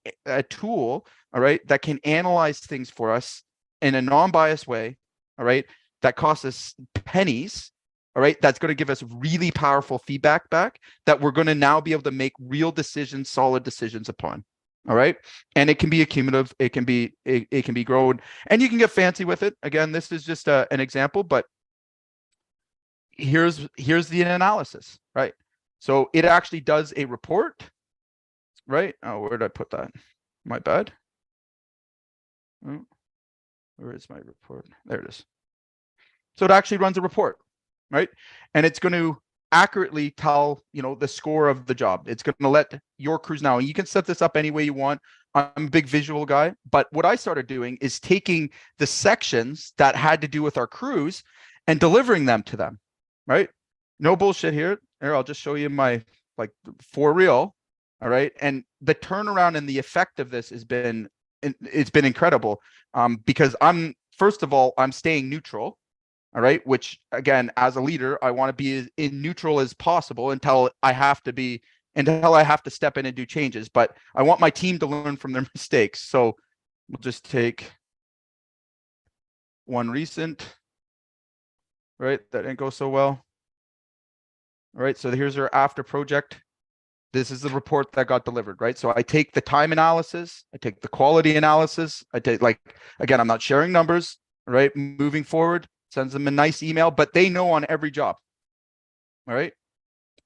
tool, all right, that can analyze things for us in a non-biased way. All right. That costs us pennies. All right. That's going to give us really powerful feedback back that we're going to now be able to make real decisions, solid decisions upon. All right. And it can be accumulative. It can be grown, and you can get fancy with it. Again, this is just an example, but here's the analysis, right? So it actually does a report, right? Oh, where did I put that? My bad. Oh, where is my report? There it is. So it actually runs a report. Right. And it's going to accurately tell, the score of the job. It's going to let your crews know. And you can set this up any way you want. I'm a big visual guy. But what I started doing is taking the sections that had to do with our crews and delivering them to them. Right. No bullshit here. Here, I'll just show you my, for real. All right. And the turnaround and the effect of this it's been incredible. Because first of all, I'm staying neutral. All right. Which, again, as a leader, I want to be as in neutral as possible until I have to step in and do changes. But I want my team to learn from their mistakes. So we'll just take one recent, right? That didn't go so well. All right. So here's our after project. This is the report that got delivered, right? So I take the time analysis, I take the quality analysis, I take, again, I'm not sharing numbers, right? Moving forward. Sends them a nice email, but they know on every job. All right.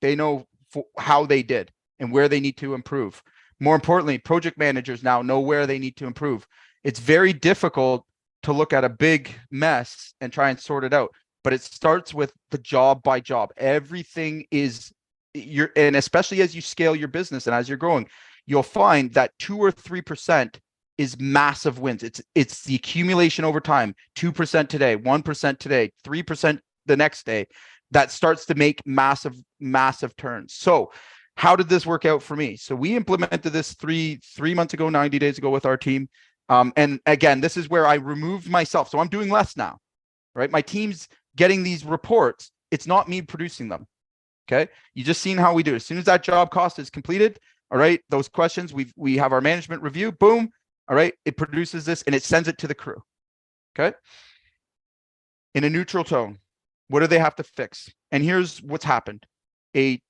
They know how they did and where they need to improve. More importantly, project managers now know where they need to improve. It's very difficult to look at a big mess and try and sort it out, but it starts with the job by job. Everything is and especially as you scale your business and as you're growing, you'll find that 2 or 3% is massive wins. It's the accumulation over time, 2% today, 1% today, 3% the next day, that starts to make massive turns. So how did this work out for me? So we implemented this three months ago, 90 days ago with our team. And again, this is where I removed myself. So I'm doing less now, right? My team's getting these reports. It's not me producing them. Okay. You just seen how we do it. As soon as that job cost is completed, all right, those questions, we have our management review, boom. All right. It produces this and it sends it to the crew. Okay. In a neutral tone. What do they have to fix? And here's what's happened. A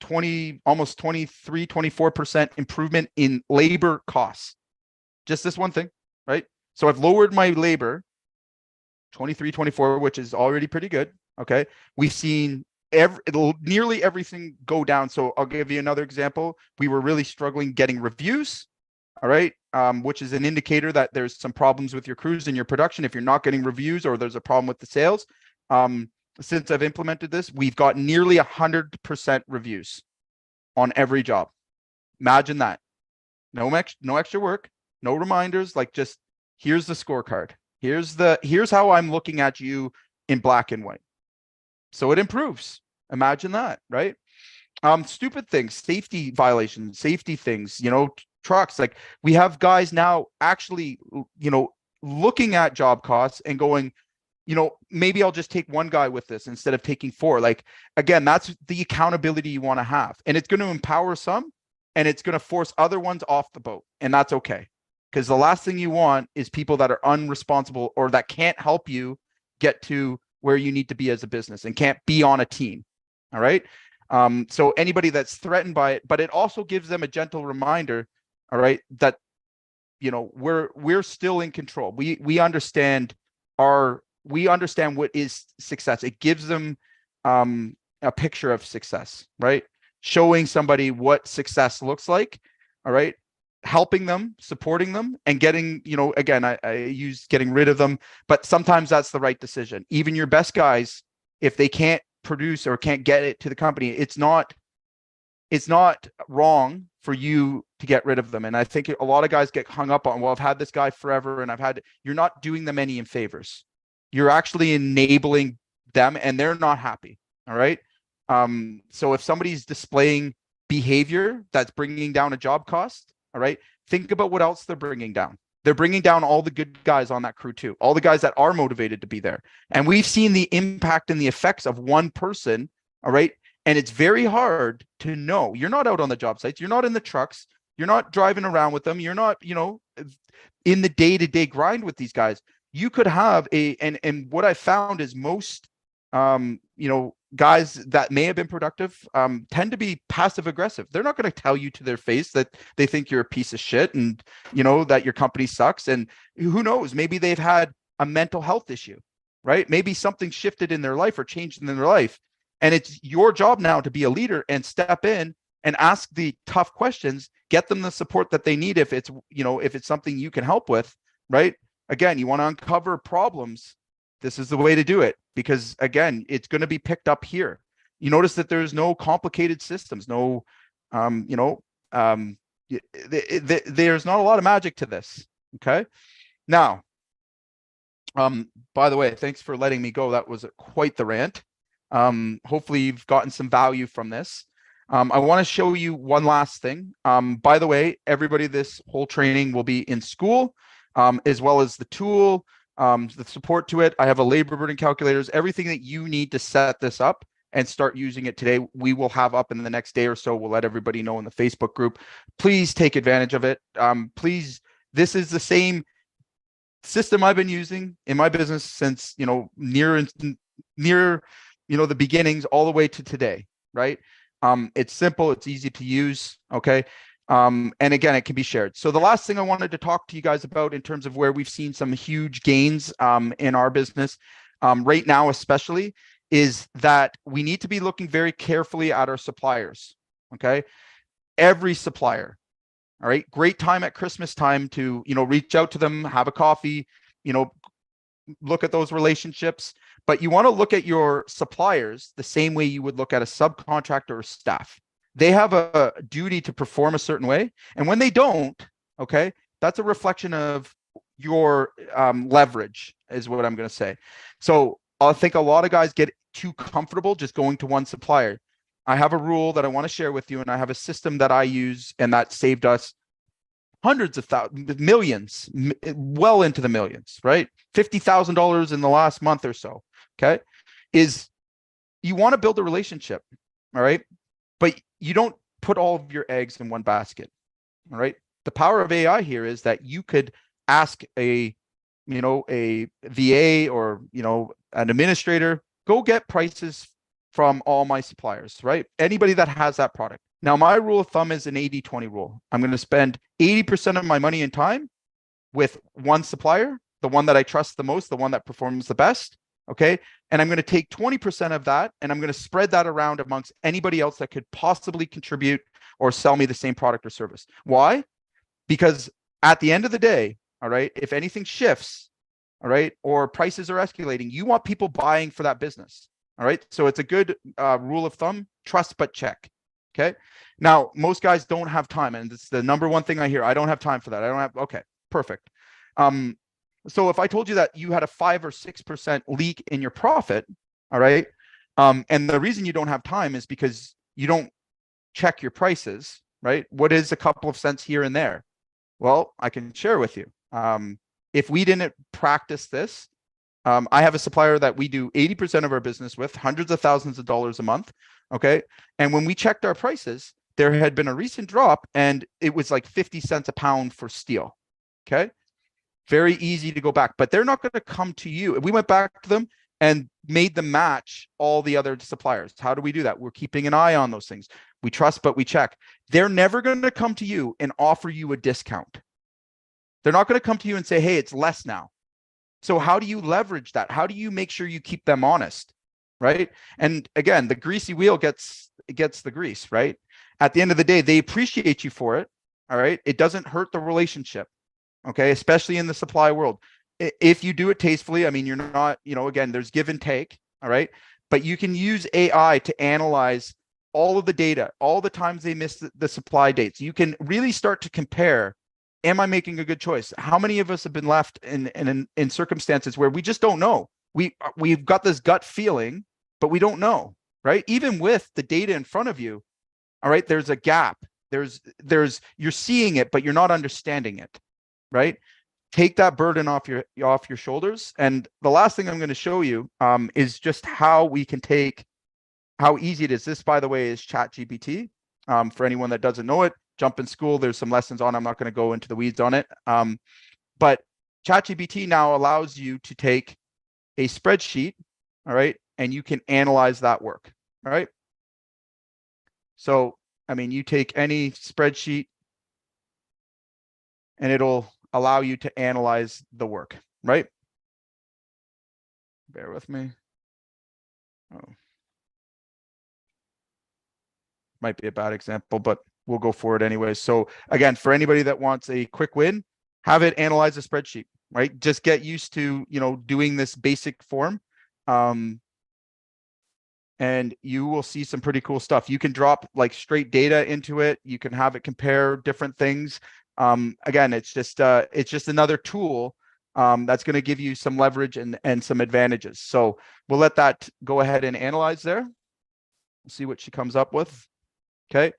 almost 23, 24% improvement in labor costs. Just this one thing, right? So I've lowered my labor 23, 24, which is already pretty good. Okay. We've seen nearly everything go down. So I'll give you another example. We were really struggling getting reviews. All right. Which is an indicator that there's some problems with your crews and your production. If you're not getting reviews or there's a problem with the sales, since I've implemented this, we've got nearly 100% reviews on every job. Imagine that. No extra work, no reminders, like just here's the scorecard. Here's how I'm looking at you in black and white. So it improves. Imagine that, right? Stupid things, safety violations, safety things, trucks. Like we have guys now actually, looking at job costs and going, maybe I'll just take one guy with this instead of taking four. Like, again, that's the accountability you want to have. And it's going to empower some and it's going to force other ones off the boat. And that's okay. Because the last thing you want is people that are unresponsible or that can't help you get to where you need to be as a business and can't be on a team. All right. So anybody that's threatened by it, but it also gives them a gentle reminder, all right, that, we're still in control. We understand what is success. It gives them a picture of success, right? Showing somebody what success looks like, all right? Helping them, supporting them, and getting, again, I use getting rid of them, but sometimes that's the right decision. Even your best guys, if they can't produce or can't get it to the company, it's not wrong for you to get rid of them. And I think a lot of guys get hung up on, well, I've had this guy forever and you're not doing them any favors. You're actually enabling them and they're not happy. All right. So if somebody's displaying behavior that's bringing down a job cost, all right, think about what else they're bringing down. They're bringing down all the good guys on that crew too, all the guys that are motivated to be there. And we've seen the impact and the effects of one person. All right. And it's very hard to know. You're not out on the job sites. You're not in the trucks. You're not driving around with them. You're not, in the day-to-day grind with these guys. You could have and what I found is most, guys that may have been productive tend to be passive aggressive. They're not going to tell you to their face that they think you're a piece of shit and, that your company sucks. And who knows, maybe they've had a mental health issue, right? Maybe something shifted in their life or changed in their life. And it's your job now to be a leader and step in and ask the tough questions, get them the support that they need. If it's, if it's something you can help with, right? Again, you want to uncover problems. This is the way to do it because, again, it's going to be picked up here. You notice that there's no complicated systems, no, there's not a lot of magic to this. Okay. Now, by the way, thanks for letting me go. That was quite the rant. Hopefully you've gotten some value from this. I want to show you one last thing. By the way, everybody, this whole training will be in school. As well as the tool, the support to it. I have a labor burden calculators, everything that you need to set this up and start using it today. We will have up in the next day or so. We'll let everybody know in the Facebook group. Please take advantage of it. Please, this is the same system I've been using in my business since, near, the beginnings all the way to today, right? It's simple, it's easy to use, okay? And again, it can be shared. So the last thing I wanted to talk to you guys about in terms of where we've seen some huge gains in our business right now, especially, is that we need to be looking very carefully at our suppliers. Okay. Every supplier. All right. Great time at Christmas time to, reach out to them, have a coffee, look at those relationships. But you want to look at your suppliers the same way you would look at a subcontractor or staff. They have a duty to perform a certain way. And when they don't, okay, that's a reflection of your leverage is what I'm going to say. So I think a lot of guys get too comfortable just going to one supplier. I have a rule that I want to share with you, and I have a system that I use and that saved us hundreds of thousands, millions, well into the millions, right? $50,000 in the last month or so, okay? Is you want to build a relationship, all right? But you don't put all of your eggs in one basket, all right? The power of AI here is that you could ask a VA or, an administrator, go get prices from all my suppliers, right? Anybody that has that product. Now, my rule of thumb is an 80-20 rule. I'm going to spend 80% of my money and time with one supplier, the one that I trust the most, the one that performs the best. Okay. And I'm going to take 20% of that and I'm going to spread that around amongst anybody else that could possibly contribute or sell me the same product or service. Why? Because at the end of the day, all right, if anything shifts, all right, or prices are escalating, you want people buying for that business. All right. So it's a good rule of thumb, trust but check. Okay. Now, most guys don't have time. And it's the number one thing I hear. I don't have time for that. I don't have, okay, perfect. So if I told you that you had a 5 or 6% leak in your profit, all right, and the reason you don't have time is because you don't check your prices, right? What is a couple of cents here and there? Well, I can share with you. If we didn't practice this, I have a supplier that we do 80% of our business with, hundreds of thousands of dollars a month, okay? And when we checked our prices, there had been a recent drop and it was like 50 cents a pound for steel, okay? Very easy to go back, but they're not going to come to you. We went back to them and made them match all the other suppliers. How do we do that? We're keeping an eye on those things. We trust, but we check. They're never going to come to you and offer you a discount. They're not going to come to you and say, hey, it's less now. So how do you leverage that? How do you make sure you keep them honest, right? And again, the greasy wheel gets the grease, right? At the end of the day, they appreciate you for it, all right? It doesn't hurt the relationship. Okay, especially in the supply world. If you do it tastefully, I mean, you're not, again, there's give and take, all right? But you can use AI to analyze all of the data, all the times they missed the supply dates. You can really start to compare, am I making a good choice? How many of us have been left in circumstances where we just don't know? We've got this gut feeling, but we don't know, right? Even with the data in front of you, all right, there's a gap. You're seeing it, but you're not understanding it. Right? Take that burden off your shoulders. And the last thing I'm going to show you is just how easy it is. This, by the way, is ChatGPT. For anyone that doesn't know it, jump in school. There's some lessons on. I'm not going to go into the weeds on it. But ChatGPT now allows you to take a spreadsheet, all right, and you can analyze that work. All right. So, I mean, you take any spreadsheet and it'll allow you to analyze the work, right? Bear with me. Oh. Might be a bad example, but we'll go for it anyway. So again, for anybody that wants a quick win, have it analyze a spreadsheet, right? Just get used to, doing this basic form. And you will see some pretty cool stuff. You can drop like straight data into it. You can have it compare different things. Again, it's just another tool that's going to give you some leverage and some advantages. So we'll let that go ahead and analyze there. We'll see what she comes up with. Okay.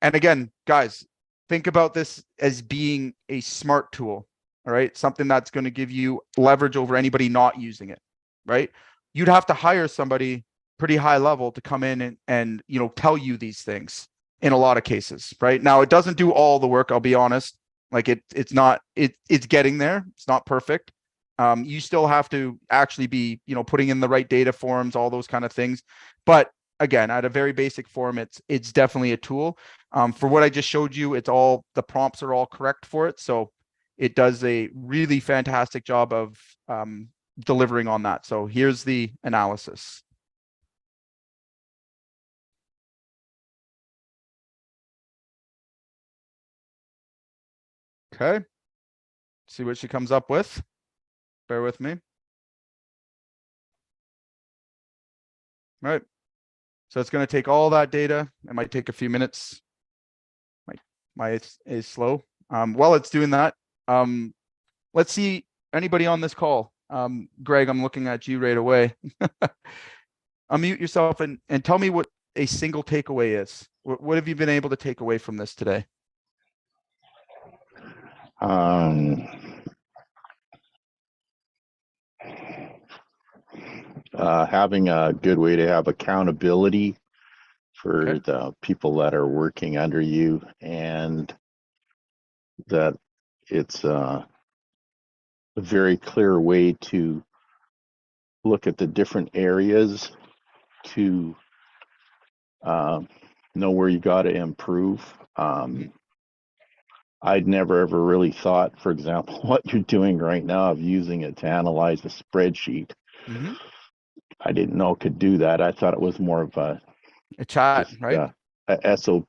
And again, guys, think about this as being a smart tool. All right. Something that's going to give you leverage over anybody not using it. Right. You'd have to hire somebody pretty high level to come in and tell you these things in a lot of cases. Right. Now, it doesn't do all the work. I'll be honest. Like it's getting there. It's not perfect. You still have to actually be, putting in the right data forms, all those kind of things. But again, at a very basic form, it's definitely a tool. For what I just showed you, the prompts are all correct for it. So it does a really fantastic job of delivering on that. So here's the analysis. Okay. See what she comes up with. Bear with me. All right. So it's going to take all that data. It might take a few minutes. My is slow. While it's doing that, let's see anybody on this call. Greg, I'm looking at you right away. Unmute yourself and tell me what a single takeaway is. What have you been able to take away from this today? Having a good way to have accountability for Okay. the people that are working under you, and that it's a very clear way to look at the different areas to know where you got to improve. I'd never ever really thought, for example, what you're doing right now of using it to analyze a spreadsheet. I didn't know it could do that. I thought it was more of A chat, just, right? a SOP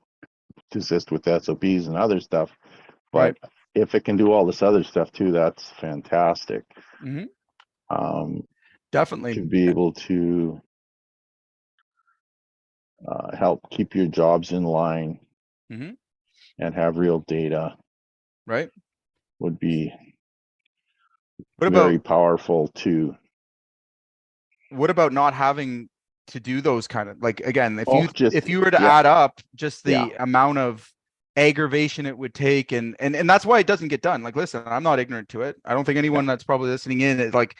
to assist with SOPs and other stuff. Right. But if it can do all this other stuff too, that's fantastic. Definitely. To be able to help keep your jobs in line and have real data, right, would be what very about powerful too. what about not having to do those kind of, like, again, Just if you were to yeah, add up just the yeah. amount of aggravation it would take, and that's why it doesn't get done. Like, listen, I'm not ignorant to it. I don't think anyone that's probably listening in is like,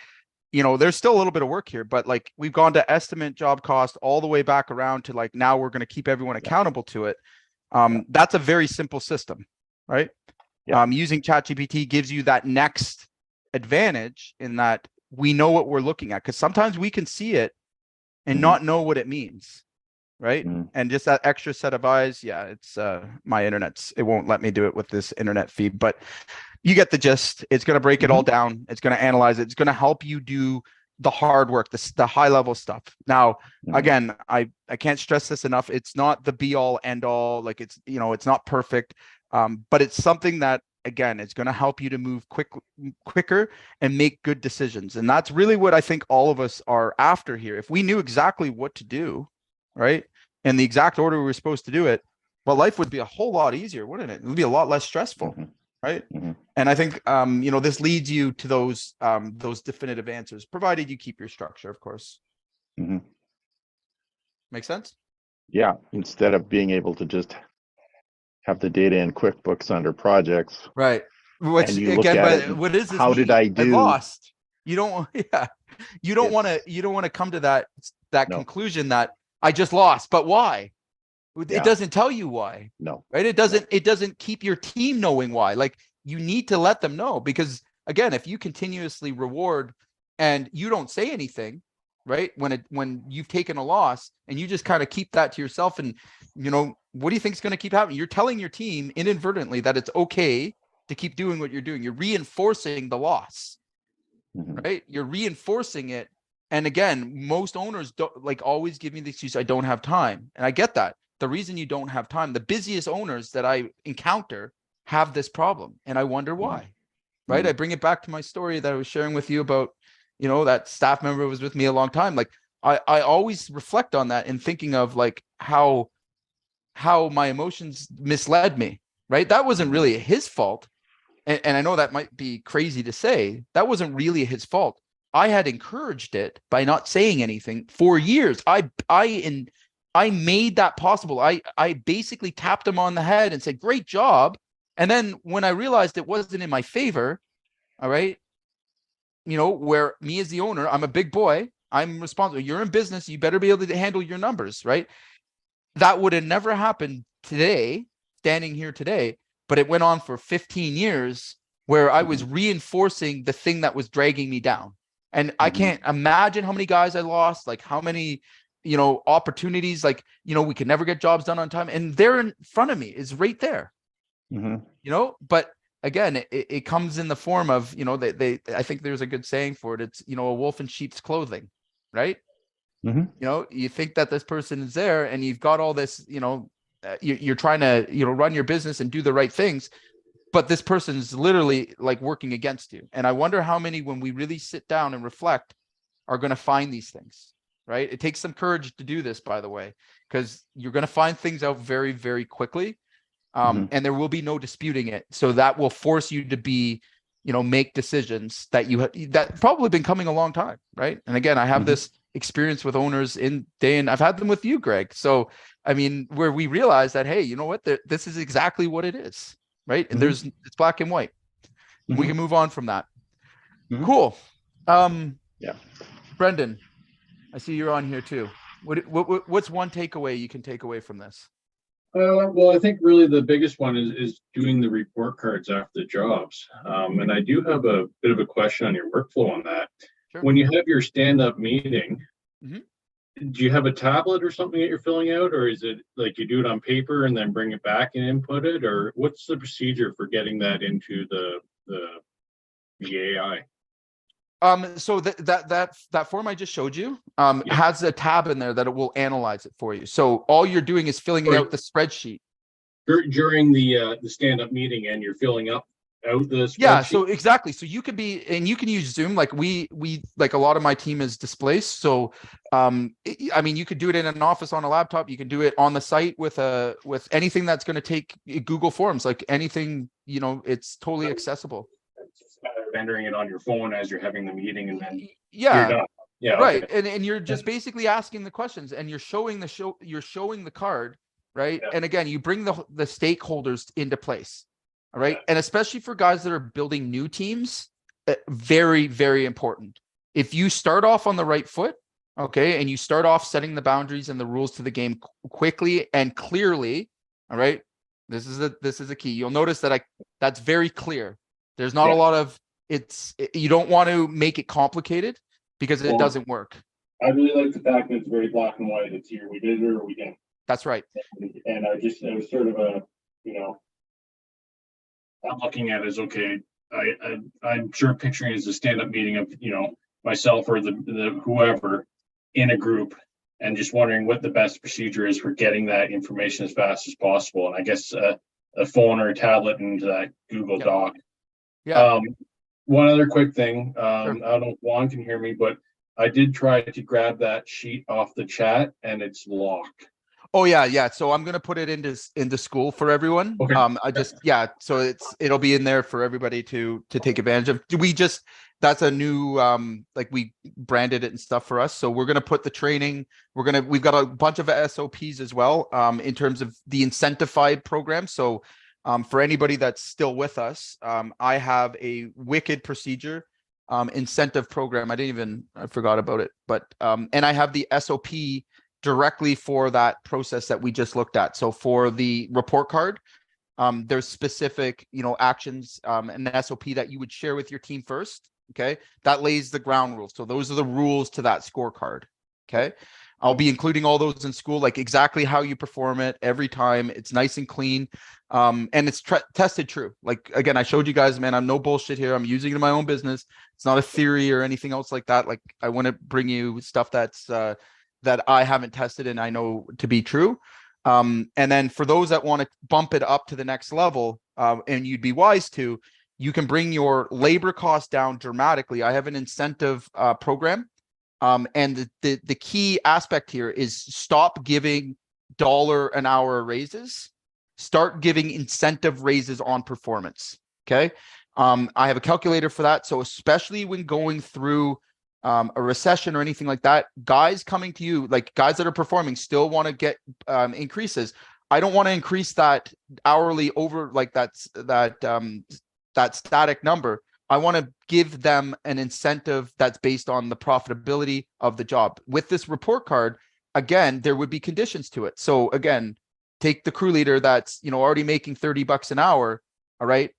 you know, there's still a little bit of work here, but like, we've gone to estimate job cost all the way back around to like, now we're going to keep everyone accountable to it. That's a very simple system, right? Using ChatGPT gives you that next advantage in that we know what we're looking at, because sometimes we can see it and not know what it means, right? And just that extra set of eyes. Yeah, it's my internet's, it won't let me do it with this internet feed, but you get the gist. It's going to break it all down. It's going to analyze it. It's going to help you do the hard work, the high level stuff. Now, again, I can't stress this enough. It's not the be all end all. Like, it's, you know, it's not perfect, but it's something that, again, it's going to help you to move quicker and make good decisions. And that's really what I think all of us are after here. If we knew exactly what to do, right, and the exact order we were supposed to do it, well, life would be a whole lot easier, wouldn't it? It would be a lot less stressful. Right. And I think, you know, this leads you to those definitive answers, provided you keep your structure, of course. Make sense? Yeah. Instead of being able to just have the data in QuickBooks under projects. Right. Which, again, but what is this? How did I do? I lost. You don't, you don't want to come to that conclusion that I just lost, but why? It doesn't tell you why. No. Right. It doesn't keep your team knowing why. Like, you need to let them know, because again, if you continuously reward and you don't say anything, right, when you've taken a loss and you just kind of keep that to yourself, and, you know, what do you think is going to keep happening? You're telling your team inadvertently that it's okay to keep doing what you're doing. You're reinforcing the loss, right? You're reinforcing it. And again, most owners don't, like, always give me the excuse, I don't have time. And I get that. The reason you don't have time, the busiest owners that I encounter have this problem. And I wonder why, right? I bring it back to my story that I was sharing with you about, you know, that staff member was with me a long time. Like, I always reflect on that and thinking of like how my emotions misled me, right? That wasn't really his fault. And I know that might be crazy to say, that wasn't really his fault. I had encouraged it by not saying anything for years. I made that possible. I basically tapped him on the head and said, great job. And then when I realized it wasn't in my favor, all right, you know, where me as the owner, I'm a big boy, I'm responsible. You're in business, you better be able to handle your numbers, right? That would have never happened today, standing here today, but it went on for 15 years where I was reinforcing the thing that was dragging me down. And I can't imagine how many guys I lost, like how many, you know, opportunities, like, you know, we could never get jobs done on time. And they're in front of me, is right there, you know, but again, it comes in the form of, you know, I think there's a good saying for it. It's, you know, a wolf in sheep's clothing, right? You know, you think that this person is there and you've got all this, you know, you're trying to, you know, run your business and do the right things, but this person's literally like working against you. And I wonder how many, when we really sit down and reflect, are going to find these things, right? It takes some courage to do this, by the way, because you're going to find things out very, very quickly. And there will be no disputing it. So that will force you to be, you know, make decisions that that probably been coming a long time, right? And again, I have this experience with owners in day, and I've had them with you, Greg. So, I mean, where we realize that, hey, you know what, this is exactly what it is, right? And it's black and white. We can move on from that. Cool. Brendan, I see you're on here too. What's one takeaway you can take away from this? Well, I think really the biggest one is doing the report cards after the jobs. And I do have a bit of a question on your workflow on that. Sure. When you have your stand-up meeting, Mhm. do you have a tablet or something that you're filling out, or is it like you do it on paper and then bring it back and input it, or what's the procedure for getting that into the AI? So that form I just showed you Yeah. has a tab in there that it will analyze it for you. So all you're doing is filling Right. out the spreadsheet. During the stand-up meeting, and you're filling out the Yeah, spreadsheet? so exactly. So you could be, and you can use Zoom. Like we like a lot of my team is displaced. So I mean, you could do it in an office on a laptop. You can do it on the site with anything that's going to take Google Forms, like anything, it's totally accessible. Just kind of entering it on your phone as you're having the meeting, and then you're Yeah, done. Yeah, right. okay. And you're just basically asking the questions, and you're showing the card, right? Yeah. And again, you bring the stakeholders into place. All right. Yeah. And especially for guys that are building new teams, very, very important. If you start off on the right foot, okay, and you start off setting the boundaries and the rules to the game quickly and clearly, all right, this is a key. You'll notice that that's very clear. There's not a lot of you don't want to make it complicated because it doesn't work. I really like the fact that it's very black and white. It's here, we did it or we didn't. That's right. And it was sort of a, I'm looking at it as, okay, I'm sure picturing it as a stand-up meeting of, myself or the whoever in a group, and just wondering what the best procedure is for getting that information as fast as possible. And I guess a phone or a tablet into that Google Doc. Yeah. One other quick thing, Sure. I don't know if Juan can hear me, but I did try to grab that sheet off the chat and it's locked. Oh yeah. So I'm gonna put it into school for everyone. Okay. So it'll be in there for everybody to take advantage of. That's a new like we branded it and stuff for us. So we're gonna put the training. We've got a bunch of SOPs as well in terms of the incentivized program. So for anybody that's still with us, I have a wicked procedure incentive program. I forgot about it, but and I have the SOP directly for that process that we just looked at. So for the report card, there's specific, actions, an SOP that you would share with your team first. Okay. That lays the ground rules. So those are the rules to that scorecard. Okay. I'll be including all those in school, like exactly how you perform it every time. It's nice and clean. And it's tested true. Like, again, I showed you guys, man, I'm no bullshit here. I'm using it in my own business. It's not a theory or anything else like that. Like, I want to bring you stuff that's, that I haven't tested and I know to be true. And then for those that want to bump it up to the next level, and you'd be wise to, you can bring your labor cost down dramatically. I have an incentive program. And the key aspect here is stop giving $1 an hour raises, start giving incentive raises on performance. Okay. I have a calculator for that. So especially when going through a recession or anything like that, guys coming to you, like guys that are performing still want to get increases. I don't want to increase that hourly over like that static number. I want to give them an incentive that's based on the profitability of the job. With this report card, again, there would be conditions to it. So again, take the crew leader that's, already making $30 an hour. All right.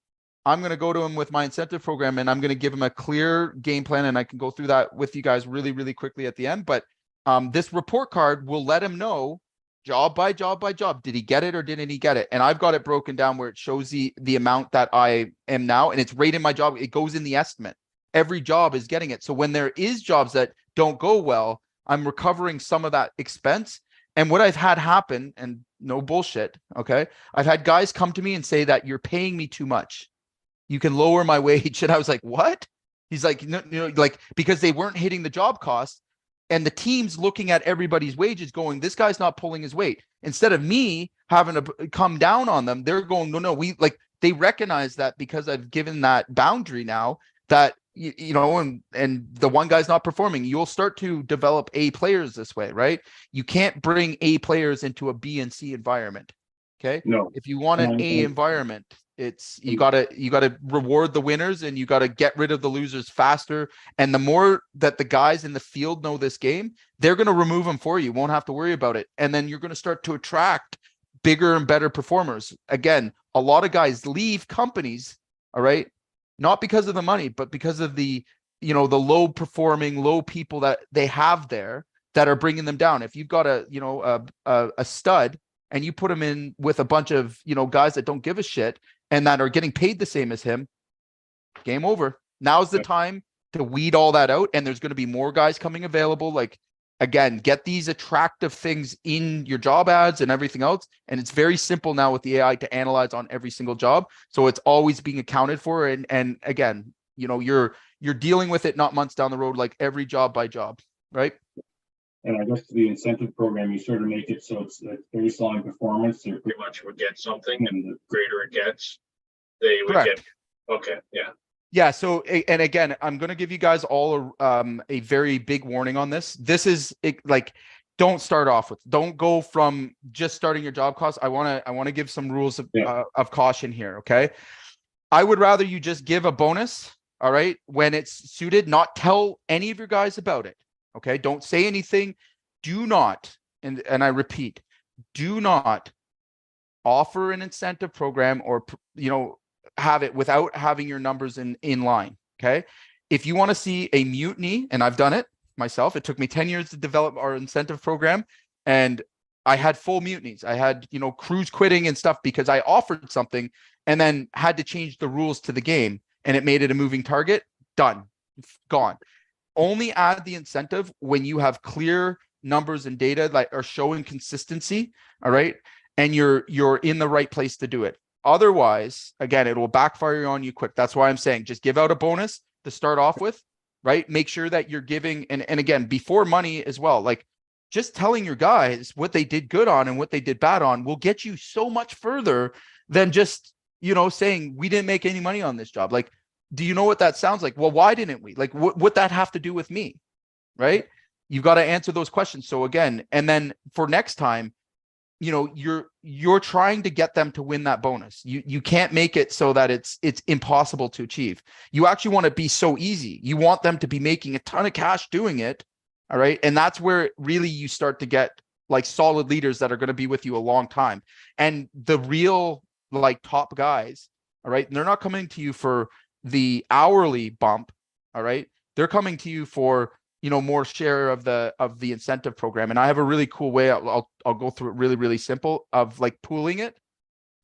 I'm going to go to him with my incentive program and I'm going to give him a clear game plan. And I can go through that with you guys really, really quickly at the end. But this report card will let him know job by job by job. Did he get it or didn't he get it? And I've got it broken down where it shows the amount that I am now, and it's right in my job. It goes in the estimate. Every job is getting it. So when there is jobs that don't go well, I'm recovering some of that expense. And what I've had happen, and no bullshit, okay, I've had guys come to me and say that you're paying me too much. You can lower my wage. And I was like, what? He's like, no, like, because they weren't hitting the job cost. And the team's looking at everybody's wages going, this guy's not pulling his weight. Instead of me having to come down on them, they're going, no, they recognize that because I've given that boundary now that, and the one guy's not performing, you'll start to develop A players this way, right? You can't bring A players into a B and C environment. Okay. No. If you want an A environment, it's you gotta reward the winners and you gotta get rid of the losers faster. And the more that the guys in the field know this game, they're gonna remove them for you. Won't have to worry about it. And then you're gonna start to attract bigger and better performers. Again, a lot of guys leave companies, all right, not because of the money, but because of the, you know, the low performing, low people that they have there that are bringing them down. If you've got a, you know, a stud and you put him in with a bunch of, you know, guys that don't give a shit and that are getting paid the same as him, game over. Now's the time to weed all that out. And there's going to be more guys coming available. Like, again, get these attractive things in your job ads and everything else. And it's very simple now with the AI to analyze on every single job. So it's always being accounted for. And again, you know, you're dealing with it not months down the road, like every job by job, right? And I guess the incentive program, you sort of make it so it's like baseline performance. They pretty much would get something, and the greater it gets, they would Correct. get. Okay, yeah. Yeah. So, and again, I'm going to give you guys all a very big warning on this. This is like, don't start off with, don't go from just starting your job costs. I want to give some rules of caution here. Okay. I would rather you just give a bonus. All right. When it's suited, not tell any of your guys about it. Okay. Don't say anything. Do not. And I repeat, do not offer an incentive program or, you know, have it without having your numbers in line. Okay. If you want to see a mutiny, and I've done it myself, it took me 10 years to develop our incentive program, and I had full mutinies. I had, you know, crews quitting and stuff because I offered something and then had to change the rules to the game, and it made it a moving target. Done. Gone. Only add the incentive when you have clear numbers and data that are showing consistency. All right. And you're in the right place to do it. Otherwise, again, it will backfire on you quick. That's why I'm saying just give out a bonus to start off with, right? Make sure that you're giving, and again, before money as well, like just telling your guys what they did good on and what they did bad on will get you so much further than just, you know, saying we didn't make any money on this job. Like, do you know what that sounds like? Well, why didn't we? Like, what that have to do with me, right? You've got to answer those questions. So again, and then for next time, you know, you're trying to get them to win that bonus. You can't make it so that it's impossible to achieve. You actually want to be so easy. You want them to be making a ton of cash doing it. All right. And that's where really you start to get like solid leaders that are going to be with you a long time. And the real like top guys, all right, they're not coming to you for the hourly bump. All right. They're coming to you for, you know, more share of the incentive program. And I have a really cool way. I'll go through it really, really simple of like pooling it.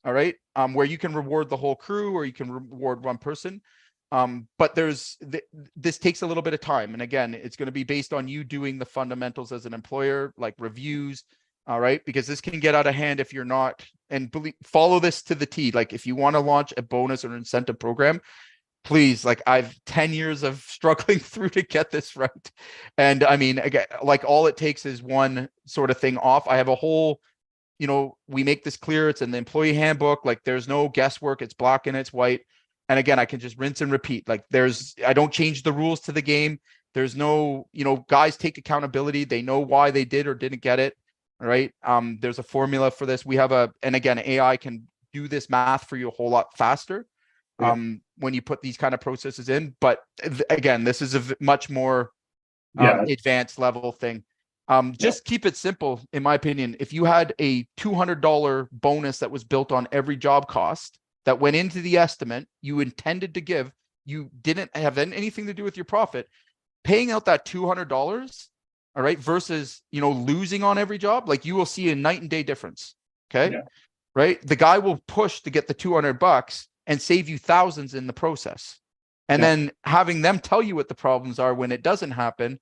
All right. Where you can reward the whole crew or you can reward one person. But this takes a little bit of time. And again, it's going to be based on you doing the fundamentals as an employer, like reviews. All right. Because this can get out of hand if you're not, and follow this to the T. Like if you want to launch a bonus or incentive program, please, like I've 10 years of struggling through to get this right. And I mean, again, like all it takes is one sort of thing off. I have a whole, you know, we make this clear. It's in the employee handbook. Like there's no guesswork. It's black and it's white. And again, I can just rinse and repeat. Like I don't change the rules to the game. There's no, you know, guys take accountability. They know why they did or didn't get it. All right. There's a formula for this. We have and again, AI can do this math for you a whole lot faster. When you put these kind of processes in, but again, this is a much more advanced level thing. Just keep it simple. In my opinion, if you had a $200 bonus that was built on every job cost that went into the estimate you intended to give, you didn't have anything to do with your profit, paying out that $200, all right, versus, you know, losing on every job, like you will see a night and day difference. Okay. Right. The guy will push to get the $200 and save you thousands in the process. And then having them tell you what the problems are when it doesn't happen,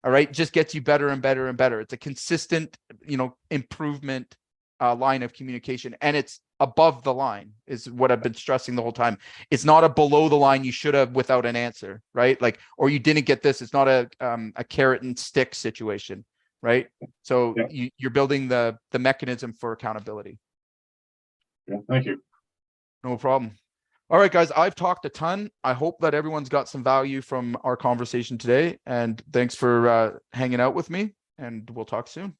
all right, just gets you better and better and better. It's a consistent, you know, improvement line of communication. And it's above the line is what I've been stressing the whole time. It's not a below the line you should have without an answer, right? Like, or you didn't get this. It's not a carrot and stick situation, right? So you're building the mechanism for accountability. Yeah, thank you. No problem. All right, guys, I've talked a ton. I hope that everyone's got some value from our conversation today. And thanks for hanging out with me, and we'll talk soon.